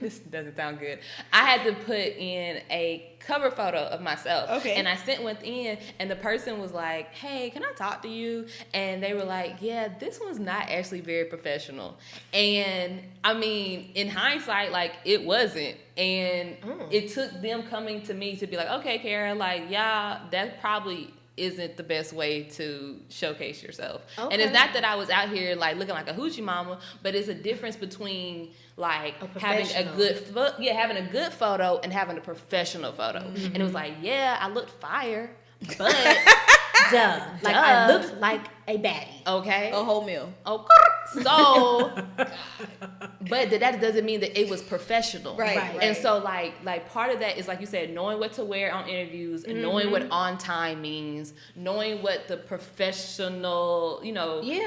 This doesn't sound good. I had to put in a cover photo of myself. Okay. And I sent one in, and the person was like, "Hey, can I talk to you?" And they were like, "Yeah, this one's not actually very professional." And I mean, in hindsight, like, it wasn't. And it took them coming to me to be like, "Okay, Kara, like, yeah, that probably isn't the best way to showcase yourself." Okay. And it's not that I was out here like looking like a hoochie mama, but it's a difference between like having a good photo and having a professional photo. Mm-hmm. And it was like, yeah, I looked fire, but like I looked like a baddie. Okay, a whole meal. Okay. So, but that doesn't mean that it was professional, right? And so, like part of that is, like you said, knowing what to wear on interviews, and knowing what on time means, knowing what the professional,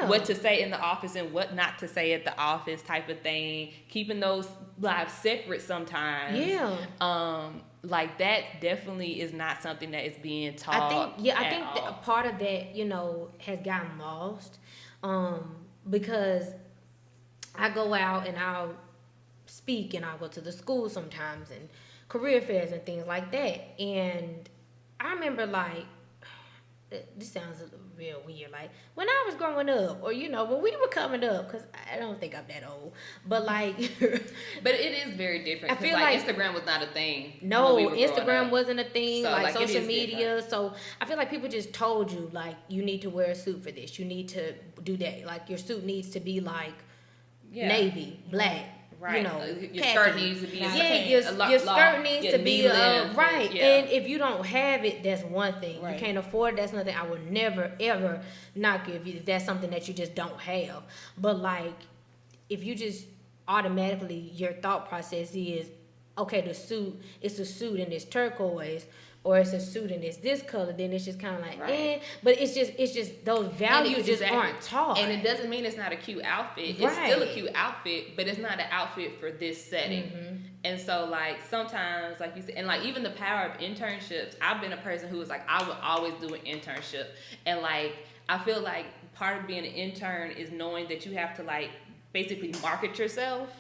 what to say in the office and what not to say at the office, type of thing. Keeping those lives separate sometimes. Yeah. Like that definitely is not something that is being taught. I think that a part of that, has gotten lost. Because I go out and I'll speak and I'll go to the school sometimes and career fairs and things like that. And I remember, like, this sounds real weird, like when I was growing up, or when we were coming up, because I don't think I'm that old, but like but it is very different. I feel like Instagram was not a thing. No, Instagram wasn't a thing. So, like social media. Different. So I feel like people just told you, like, you need to wear a suit for this, you need to do that, like your suit needs to be like navy, black. Right. Your skirt needs to be your skirt needs to be right. Yeah. And if you don't have it, that's one thing. Right. You can't afford it, that's nothing. I would never ever not give you if that's something that you just don't have. But like, if you just automatically, your thought process is, okay, it's a suit and it's turquoise, or it's a suit and it's this color, then it's just kind of like, But it's just those values just aren't taught. And it doesn't mean it's not a cute outfit. It's still a cute outfit, but it's not an outfit for this setting. Mm-hmm. And so, like, sometimes, like you said, and like even the power of internships, I've been a person who was like, I would always do an internship. And like, I feel like part of being an intern is knowing that you have to, like, basically market yourself.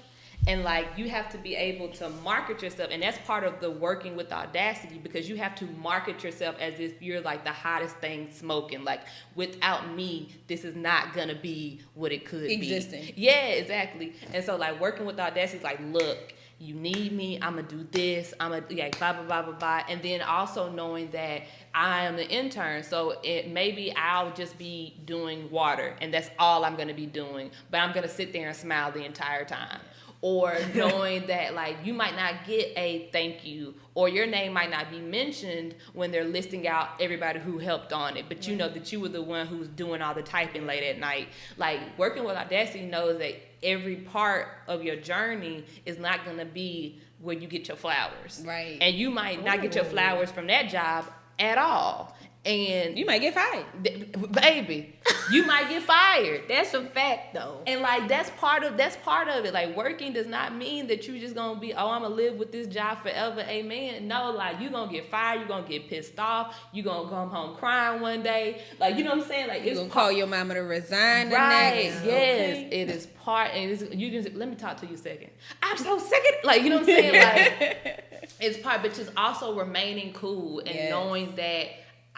And like, you have to be able to market yourself, and that's part of the working with Audacity, because you have to market yourself as if you're like the hottest thing smoking. Like, without me, this is not gonna be what it could existing. Be. Yeah, exactly. And so like, working with Audacity is like, look, you need me, I'm gonna do this, I'm gonna blah blah blah blah blah. And then also knowing that I am the intern, so maybe I'll just be doing water, and that's all I'm gonna be doing, but I'm gonna sit there and smile the entire time. Or knowing that, like, you might not get a thank you, or your name might not be mentioned when they're listing out everybody who helped on it, but you know that you were the one who's doing all the typing late at night. Like, working with Audacity knows that every part of your journey is not going to be where you get your flowers. Right. And you might not get your flowers from that job at all. And you might get fired. Baby, you might get fired. That's a fact, though. And like, that's part of it. Like, working does not mean that you just gonna be, I'm gonna live with this job forever, amen. No, like, you gonna get fired, you gonna get pissed off, you gonna come home crying one day. Like, you know what I'm saying? Like, you gonna call your mama to resign. Right? Yes, okay. It is part. And you can let me talk to you a second. I'm so sick of it. Like, you know what I'm saying? Like, it's part, but just also remaining cool and knowing that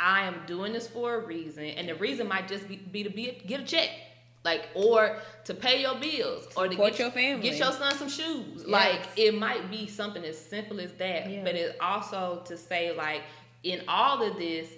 I am doing this for a reason, and the reason might just be to get a check, like, or to pay your bills, or to support your family, get your son some shoes. Yes. Like, it might be something as simple as that, but it's also to say, like, in all of this,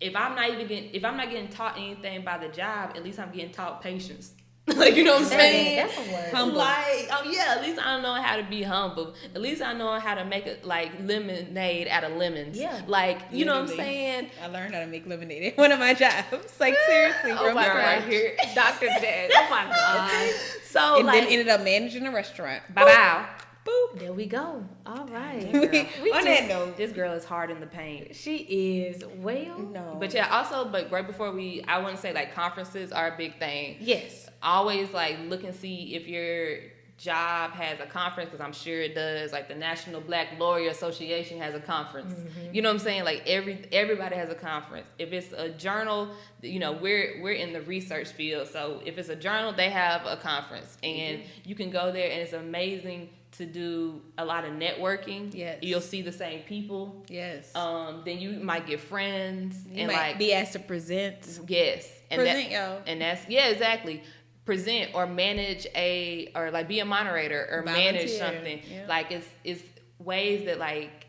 if I'm not getting taught anything by the job, at least I'm getting taught patience. Like, you know what I'm saying? That's a word. Humble. Like, at least I know how to be humble. At least I know how to make it, like, lemonade out of lemons. Yeah. Like, you know what I'm saying? I learned how to make lemonade at one of my jobs. Like, seriously. Oh my God. Right here. Dr. Dad. Oh my God. So, and then ended up managing a restaurant. Bye-bye. Boop. There we go. All right. That note, this girl is hard in the paint. She is. Well, no. But yeah, also, but right before I want to say like conferences are a big thing. Yes. Always like look and see if your job has a conference, because I'm sure it does. Like the National Black Lawyer Association has a conference. You know what I'm saying? Like everybody has a conference. If it's a journal, you know, we're in the research field, so if it's a journal, they have a conference, and you can go there, and it's amazing to do a lot of networking. Yes. You'll see the same people. Yes. Then you might get friends. You and might like be asked to present. Yes. And Present, yo. And that's, yeah, exactly. Present or manage or like be a moderator or manage something. Yeah. Like it's ways that like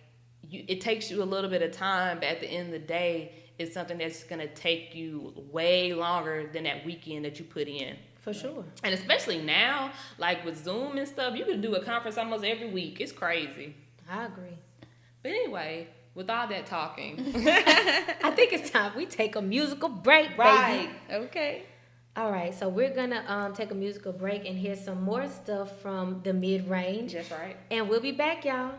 it takes you a little bit of time, but at the end of the day, it's something that's gonna take you way longer than that weekend that you put in. For sure. And especially now, like with Zoom and stuff, you can do a conference almost every week. It's crazy. I agree. But anyway, with all that talking, I think it's time we take a musical break, right? Baby. Okay. All right, so we're gonna take a musical break and hear some more stuff from the mid-range. That's right. And we'll be back, y'all.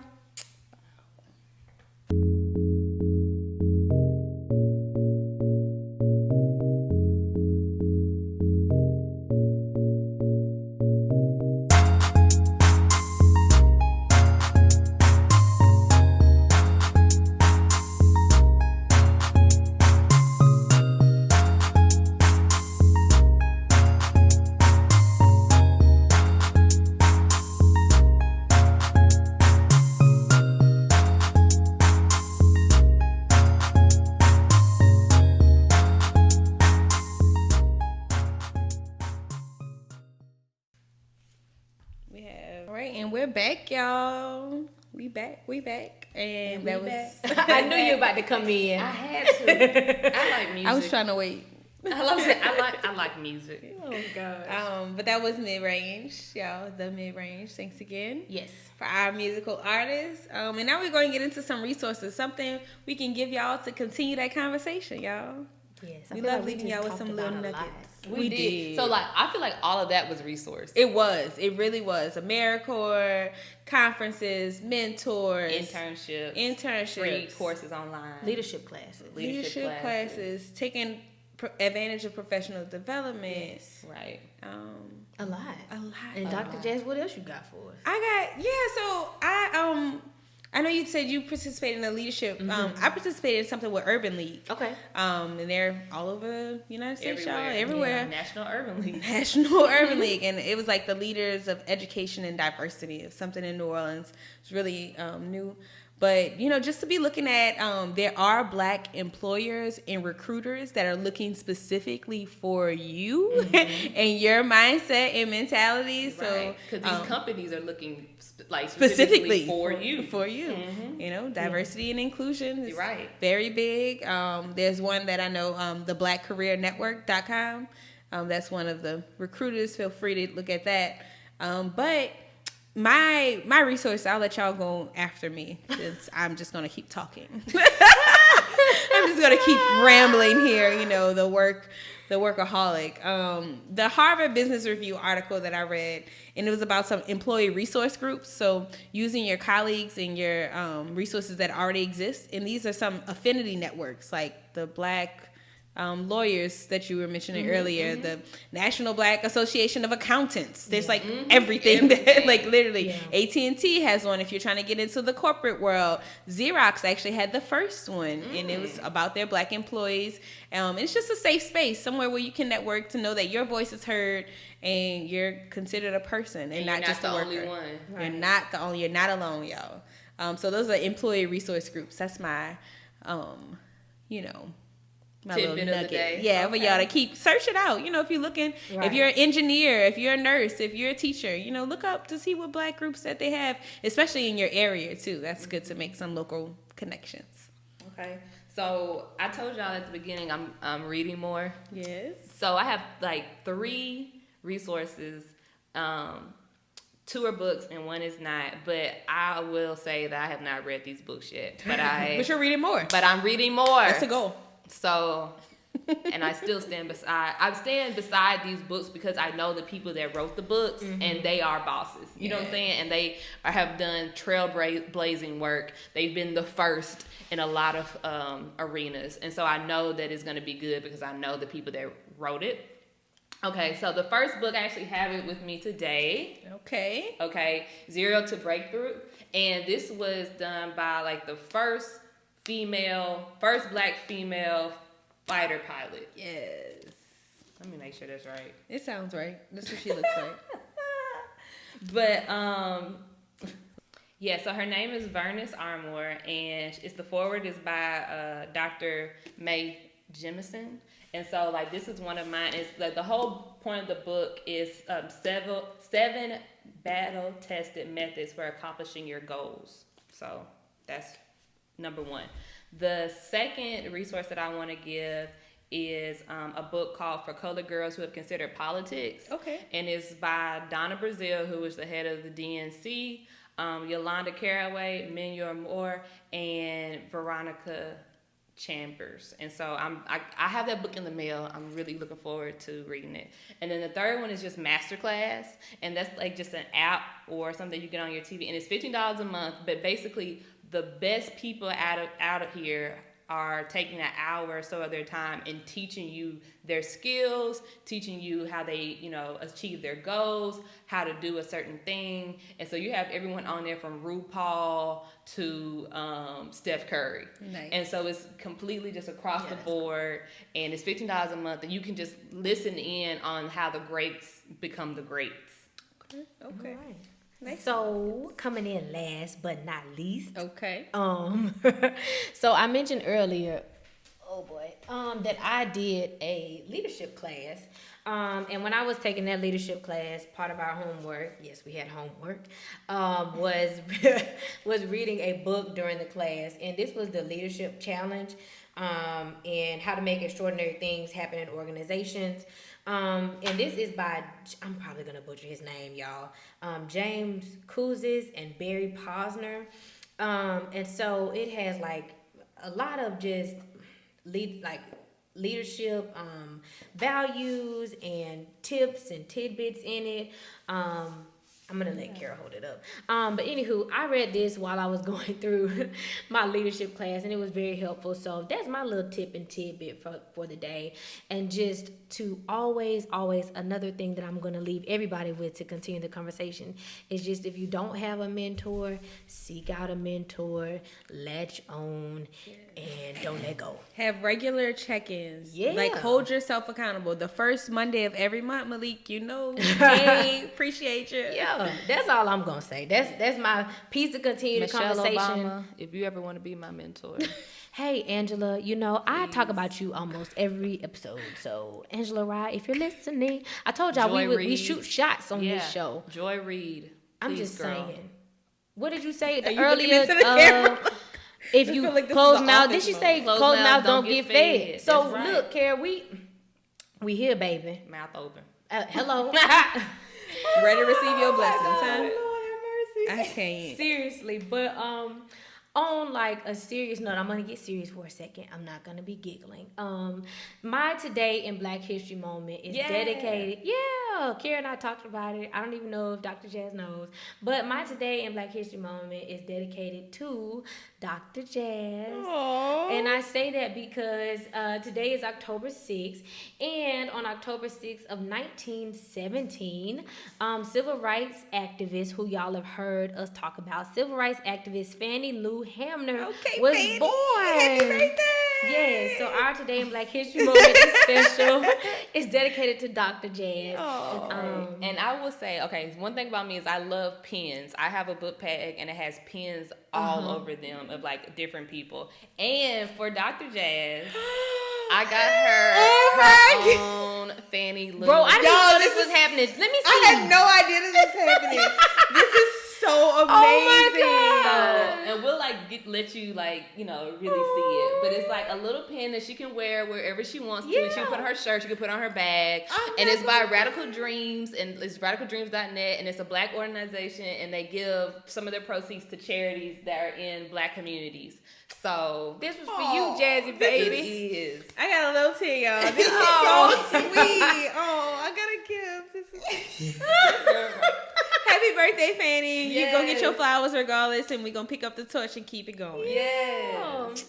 And we're back, y'all. We back. And that was... I knew you were about to come in. I had to. I like music. I was trying to wait. I like music. Oh, gosh. But that was mid-range, y'all. The mid-range. Thanks again. Yes. For our musical artists. And now we're going to get into some resources. Something we can give y'all to continue that conversation, y'all. Yes. We love leaving y'all with some little nuggets. We did. So, like, I feel like all of that was resourced. It was. It really was. AmeriCorps, conferences, mentors. Internships. Free courses online. Leadership classes. Leadership classes. Taking advantage of professional development. Yes. Right. A lot. And Dr. Jazz, what else you got for us? I know you said you participated in a leadership. I participated in something with Urban League. Okay. And they're all over the United States, y'all. Everywhere. Yeah. National Urban League. National Urban League. And it was like the leaders of education and diversity. It's something in New Orleans. It's really new. But, you know, just to be looking at, there are Black employers and recruiters that are looking specifically for you and your mindset and mentality. So, because these companies are looking specifically for you. Mm-hmm. You know, diversity and inclusion is very big. There's one that I know, the blackcareernetwork.com. That's one of the recruiters. Feel free to look at that. But my resource, I'll let y'all go after me, since I'm just gonna keep talking. I'm just gonna keep rambling here. You know, the workaholic. The Harvard Business Review article that I read, and it was about some employee resource groups. So using your colleagues and your resources that already exist, and these are some affinity networks like the Black lawyers that you were mentioning earlier, the National Black Association of Accountants. There's like everything that, like, literally, AT&T has one if you're trying to get into the corporate world. Xerox actually had the first one, and it was about their Black employees. It's just a safe space, somewhere where you can network to know that your voice is heard and you're considered a person and not just a worker. Only one. You're not the only. You're not alone, y'all. So those are employee resource groups. That's my, you know, my little nugget. Of the day. Yeah, but y'all to search it out. You know, if you're looking, if you're an engineer, if you're a nurse, if you're a teacher, you know, look up to see what Black groups that they have, especially in your area too. That's good to make some local connections. Okay. So I told y'all at the beginning I'm reading more. Yes. So I have like 3 resources. 2 are books and 1 is not. But I will say that I have not read these books yet. But you're reading more. But I'm reading more. That's the goal. So And I still stand beside these books because I know the people that wrote the books, and they are bosses. You know what I'm saying? And they have done trailblazing work. They've been the first in a lot of arenas. And so I know that it's going to be good because I know the people that wrote it. Okay, so the first book, I actually have it with me today. Okay, Zero to Breakthrough. And this was done by like the first black female fighter pilot. Yes. Let me make sure that's right. It sounds right. That's what she looks like. But yeah, so her name is Vernice Armour, and the foreword is by Dr. Mae Jemison. And so, like, this is one of mine. It's like the whole point of the book is 7 battle-tested methods for accomplishing your goals. So that's number one. The second resource that I want to give is a book called For Colored Girls Who Have Considered Politics. Okay. And it's by Donna Brazile, who is the head of the DNC, Yolanda Caraway, Minyor Moore, and Veronica Chambers. And so I have that book in the mail. I'm really looking forward to reading it. And then the third one is just Masterclass, and that's like just an app or something you get on your TV, and it's $15 a month. But basically, the best people out of here are taking an hour or so of their time and teaching you their skills, teaching you how they, achieve their goals, how to do a certain thing. And so you have everyone on there from RuPaul to Steph Curry. Nice. And so it's completely just across the board, and it's $15 a month, and you can just listen in on how the greats become the greats. Okay. All right. Nice. So coming in last but not least. Okay. So I mentioned earlier, that I did a leadership class. And when I was taking that leadership class, part of our homework, yes, we had homework, was reading a book during the class. And this was the Leadership Challenge, and how to make extraordinary things happen in organizations. And this is by, I'm probably going to butcher his name, y'all, James Kouzes and Barry Posner. And so it has like a lot of just leadership values and tips and tidbits in it. I'm going to let Kara hold it up. But anywho, I read this while I was going through my leadership class, and it was very helpful. So that's my little tip and tidbit for the day. And just to always, another thing that I'm going to leave everybody with to continue the conversation is just, if you don't have a mentor, seek out a mentor, latch on, and don't let go. Have regular check-ins. Yeah. Like, hold yourself accountable. The first Monday of every month, Malik, hey, appreciate you. Yeah, that's all I'm gonna say. That's my piece to continue Michelle the conversation. Obama, if you ever want to be my mentor. Hey, Angela, I talk about you almost every episode. So, Angela Rye, if you're listening, I told y'all we shoot shots on this show. Joy Reid. I'm just girl. saying. What did you say Are you earlier? looking into the camera? If you like close mouth, did she say closed closed mouth mouth don't get fed? So That's right. look, Kara, we here, baby. Mouth open. Hello. Ready to receive your blessings, huh? Lord have mercy. I can't. Seriously, but on like a serious note, I'm gonna get serious for a second. I'm not gonna be giggling. My Today in Black History moment is dedicated. Yeah, Kara and I talked about it. I don't even know if Dr. Jazz knows, but my Today in Black History moment is dedicated to Dr. Jazz. Aww. And I say that because today is October 6th, and on October 6th of 1917, civil rights activists, who y'all have heard us talk about, civil rights activist Fannie Lou Hamner was born. Happy birthday! Yes, so our Today in Black History moment is special. It's dedicated to Dr. Jazz. And I will say, okay, one thing about me is I love pens. I have a book bag, and it has pens all over them of like different people. And for Dr. Jazz, I got her own Fannie Lou. Bro, I didn't know this was happening. Let me see. I had no idea this was happening. This is so amazing. Oh my God. And we'll let you really see it. But it's like a little pen that she can wear wherever she wants to. And she can put on her shirt, she can put on her bag. And it's by Radical Dreams, and it's radicaldreams.net, and it's a black organization, and they give some of their proceeds to charities that are in black communities. So this was for you, Jazzy baby. It is. I got a little tear, y'all. This is so sweet. Oh, I gotta give. This is happy birthday, Fanny. Yes. You go get your flowers regardless, and we're gonna pick up the torch and keep it going. Yes.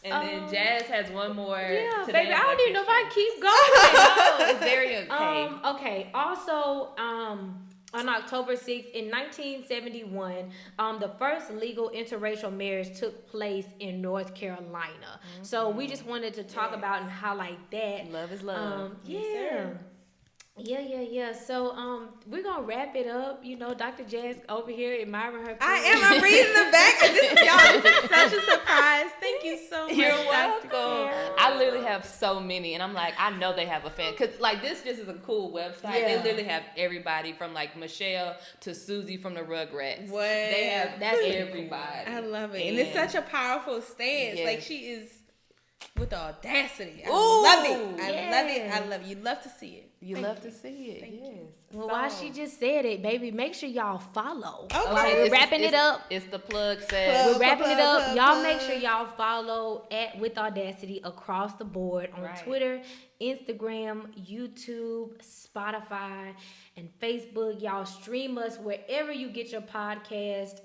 And then Jazz has one more. Yeah, today baby, I don't even know if I can keep going. No, it's very okay. Okay. Also, on October 6th, in 1971, the first legal interracial marriage took place in North Carolina. Mm-hmm. So we just wanted to talk about and highlight that. Love is love. Yeah. Yeah. So we're gonna wrap it up. You know, Dr. Jazz over here admiring her. I'm reading the back. This is such a surprise. Thank you so much. You're welcome. I literally have so many, and I'm like, I know they have a fan, cause like this just is a cool website. Yeah. They literally have everybody from like Michelle to Susie from the Rugrats. What? They have That's everybody. I love it, and it's such a powerful stance. Yes. Like she is with audacity. I Ooh, love it. I yeah. love it. I love it. You love to see it. You love to see it. Thank yes. you. Well, while she just said it, baby, make sure y'all follow. Okay. We're wrapping it up. It's the plug set. We're wrapping it up. Plug. Y'all make sure y'all follow With Audacity across the board on Twitter, Instagram, YouTube, Spotify, and Facebook. Y'all stream us wherever you get your podcast.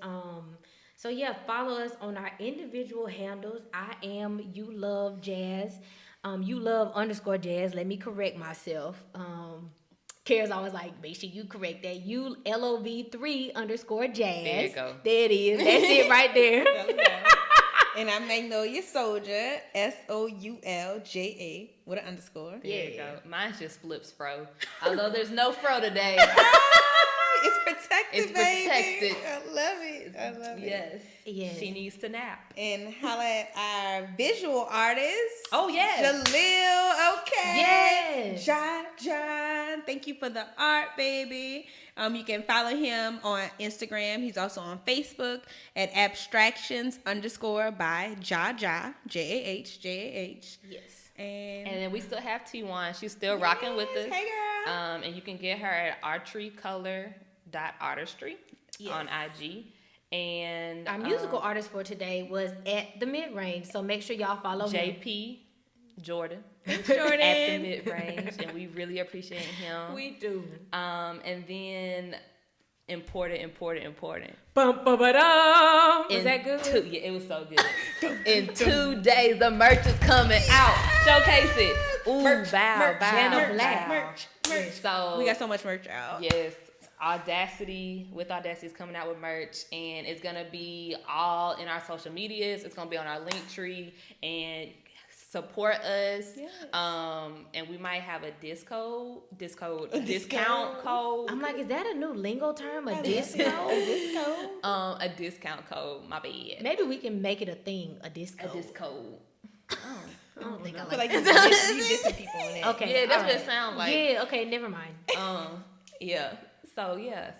So yeah, follow us on our individual handles. I am You Love Jazz. You Love _ Jazz. Let me correct myself. Kara's always like, make sure you correct that. You LOV3 _ Jazz. There you go. There it is. That's it right there. And I'm Magnolia Soldier, SOULJA with an underscore. There you go. Mine's just flips fro. Although there's no fro today. It's protected, It's baby. protected. I love it. I love it. Yes. She needs to nap. And holla at our visual artist. Oh, yes. Jalil, okay. Yes. John. Thank you for the art, baby. You can follow him on Instagram. He's also on Facebook at abstractions _ by Jah, JAH. Yes. And then we still have T1. She's still rocking with us. Hey, girl. And you can get her at archerycolor.artistry on IG. And Our musical artist for today was at the Mid-Range, so make sure y'all follow him. JP Jordan. Jordan. At the Mid-Range, and we really appreciate him. We do. And then important. Bum, ba, ba, da. Was In that good? Yeah, it was so good. In 2 days, the merch is coming out. Showcase it. Ooh, Merch, bow. Jenna Black. Merch. So We got so much merch out. yes, With Audacity is coming out with merch, and it's gonna be all in our social medias. It's gonna be on our link tree, and support us. Yes. And we might have a discount code. I'm like, is that a new lingo term? A disco? A discount code. My bad. Maybe we can make it a thing. A disco. A discode. I don't think I I feel like like you dissing people on that. Okay. Yeah, that's all what it right. sounds like. Yeah, okay, never mind. Yeah.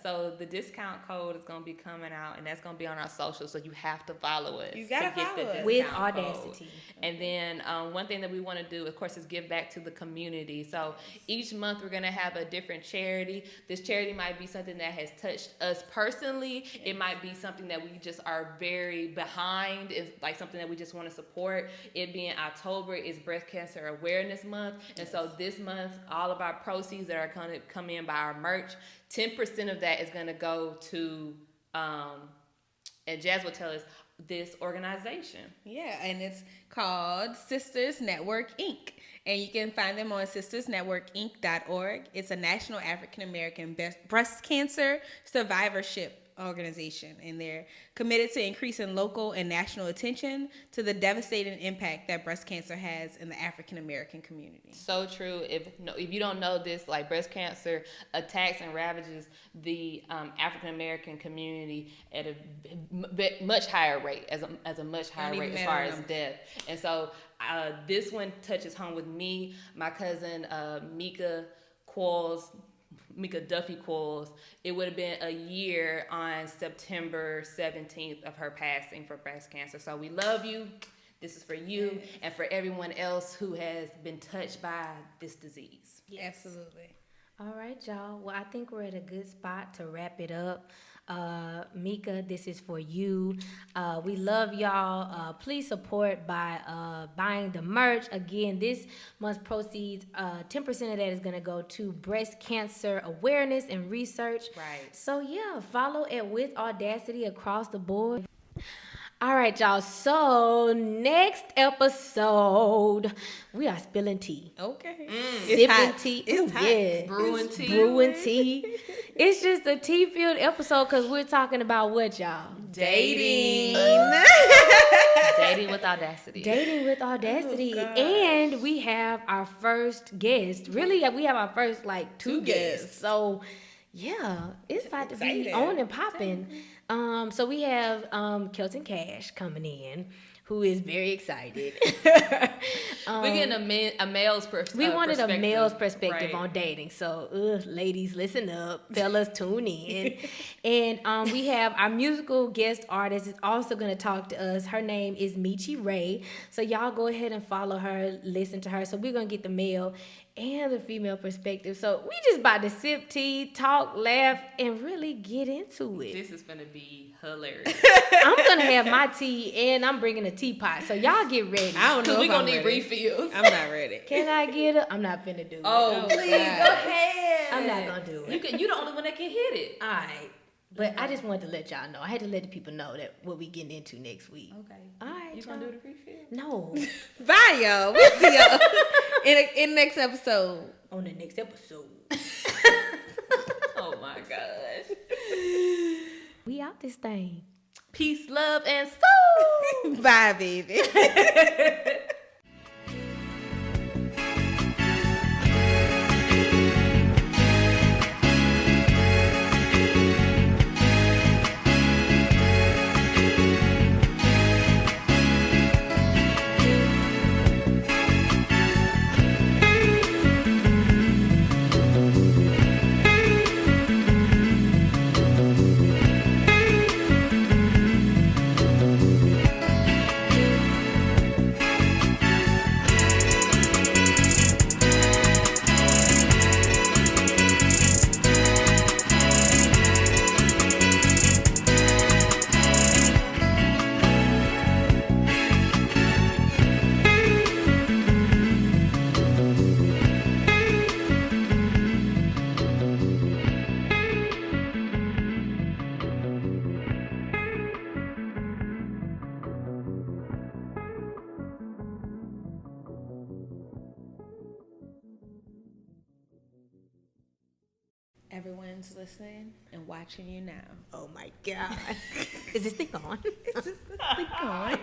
So the discount code is gonna be coming out, and that's gonna be on our socials. So you have to follow us. You gotta to get follow the us. With discount code. Audacity. And then one thing that we want to do, of course, is give back to the community. So each month we're gonna have a different charity. This charity might be something that has touched us personally. It might be something that we just are very behind. It's like something that we just want to support. It being October is Breast Cancer Awareness Month, and so this month all of our proceeds that are gonna come in by our merch, 10% of that is going to go to, and Jazz will tell us, this organization. Yeah, and it's called Sisters Network Inc. And you can find them on sistersnetworkinc.org. It's a national African American breast cancer survivorship organization, and they're committed to increasing local and national attention to the devastating impact that breast cancer has in the African American community. So true. If you don't know this, like breast cancer attacks and ravages the African American community at a much higher rate, as a much higher rate as far as death. And so this one touches home with me, my cousin Mika Duffy Qualls. It would have been a year on September 17th of her passing for breast cancer. So we love you. This is for you and for everyone else who has been touched by this disease. Yes. Absolutely. All right, y'all. Well, I think we're at a good spot to wrap it up. Mika, this is for you. We love y'all. Please support by buying the merch. Again, this month's proceeds, 10% of that is going to go to breast cancer awareness and research. Right. So, yeah, follow at With Audacity across the board. All right, y'all. So next episode, we are spilling tea. Okay. Sipping tea. It's hot. Yeah. Brewing tea. Brewing tea. It's just a tea-filled episode because we're talking about what, y'all? Dating. Dating with audacity. Dating with audacity. Oh, and we have our first guest. Really, we have our first, like, two guests. So, yeah, it's about to be on and popping. So we have Kelton Cash coming in, who is very excited. We're getting a male's perspective. We wanted a male's perspective right. on dating. So, ladies, listen up. Fellas, tune in. And we have our musical guest artist is also going to talk to us. Her name is Michi Ray. So y'all go ahead and follow her, listen to her. So we're going to get the male and the female perspective. So we just about to sip tea, talk, laugh, and really get into it. This is going to be hilarious. I'm going to have my tea, and I'm bringing a teapot. So y'all get ready. I don't know. Because we're if going I'm to need ready. refills. I'm not ready. Can I get it? I'm not finna do it. Oh, please, go ahead. I'm not going to do it. You're the only one that can hit it. All right. But I just wanted to let y'all know. I had to let the people know that what we getting into next week. Okay. All right, You going to do the refill? No. Bye, y'all. We'll see y'all in the next episode. On the next episode. Oh, my gosh. We out this thing. Peace, love, and soul. Bye, baby. Everyone's listening and watching you now. Oh my God. Is this thing on? Is this thing on?